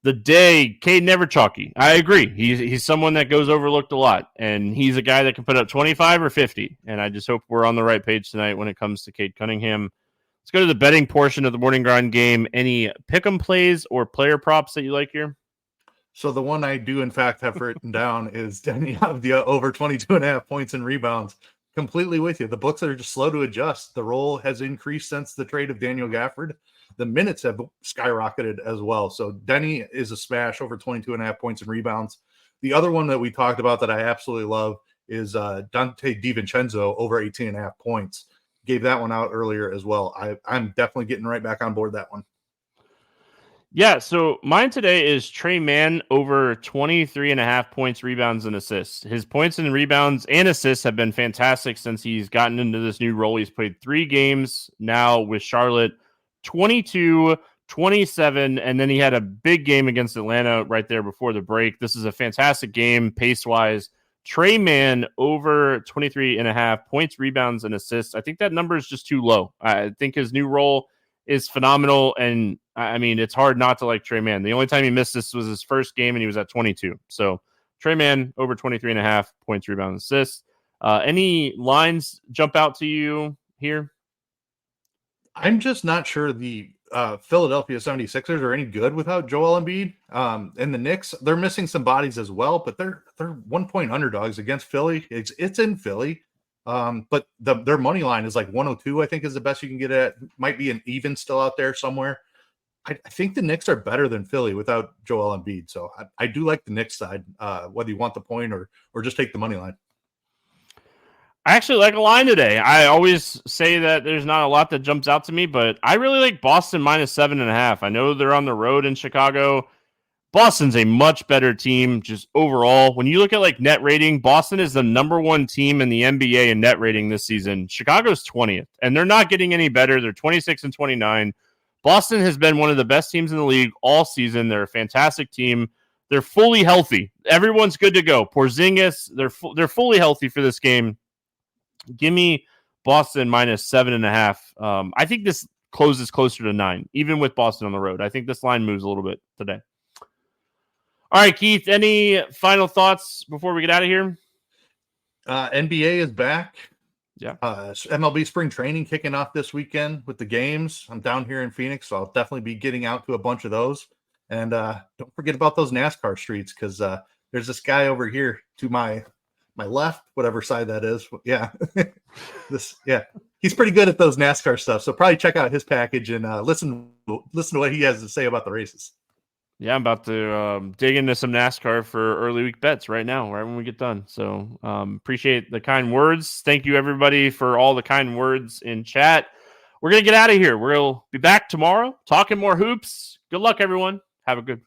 the day. Cade never chalky. I agree. He's someone that goes overlooked a lot, and he's a guy that can put up 25 or 50. And I just hope we're on the right page tonight when it comes to Cade Cunningham. Let's go to the betting portion of the morning grind game. Any pick'em plays or player props that you like here? So the one I do, in fact, have written down is Denny Avdia over 22.5 points and rebounds. Completely with you. The books are just slow to adjust. The role has increased since the trade of Daniel Gafford. The minutes have skyrocketed as well. So Denny is a smash over 22.5 points and rebounds. The other one that we talked about that I absolutely love is Dante DiVincenzo over 18.5 points. Gave that one out earlier as well. I'm definitely getting right back on board that one. Yeah, so mine today is Trey Mann over 23.5 points, rebounds, and assists. His points and rebounds and assists have been fantastic since he's gotten into this new role. He's played 3 games now with Charlotte, 22, 27, and then he had a big game against Atlanta right there before the break. This is a fantastic game pace-wise. Trey Mann over 23.5 points, rebounds, and assists. I think that number is just too low. I think his new role is phenomenal, and I mean, it's hard not to like Trey Mann. The only time he missed this was his first game, and he was at 22. So Trey Mann over 23.5 points, rebounds, assists. Any lines jump out to you here? I'm just not sure the Philadelphia 76ers are any good without Joel Embiid. And the Knicks, they're missing some bodies as well, but they're 1-point underdogs against Philly. It's in Philly. But their money line is like 102, I think is the best you can get at. Might be an even still out there somewhere. I think the Knicks are better than Philly without Joel Embiid. So I do like the Knicks side, whether you want the point or just take the money line. I actually like a line today. I always say that there's not a lot that jumps out to me, but I really like Boston minus 7.5. I know they're on the road in Chicago. Boston's a much better team just overall. When you look at like net rating, Boston is the number one team in the NBA in net rating this season. Chicago's 20th, and they're not getting any better. They're 26 and 29. Boston has been one of the best teams in the league all season. They're a fantastic team. They're fully healthy. Everyone's good to go. Porzingis, they're fully healthy for this game. Give me Boston minus 7.5. I think this closes closer to 9, even with Boston on the road. I think this line moves a little bit today. All right, Keith, any final thoughts before we get out of here? NBA is back. Yeah. MLB spring training kicking off this weekend with the games. I'm down here in Phoenix, so I'll definitely be getting out to a bunch of those. And don't forget about those NASCAR streets, because there's this guy over here to my left, whatever side that is. Yeah. He's pretty good at those NASCAR stuff. So probably check out his package and listen to what he has to say about the races. Yeah, I'm about to dig into some NASCAR for early week bets right now, right when we get done. So appreciate the kind words. Thank you, everybody, for all the kind words in chat. We're going to get out of here. We'll be back tomorrow talking more hoops. Good luck, everyone. Have a good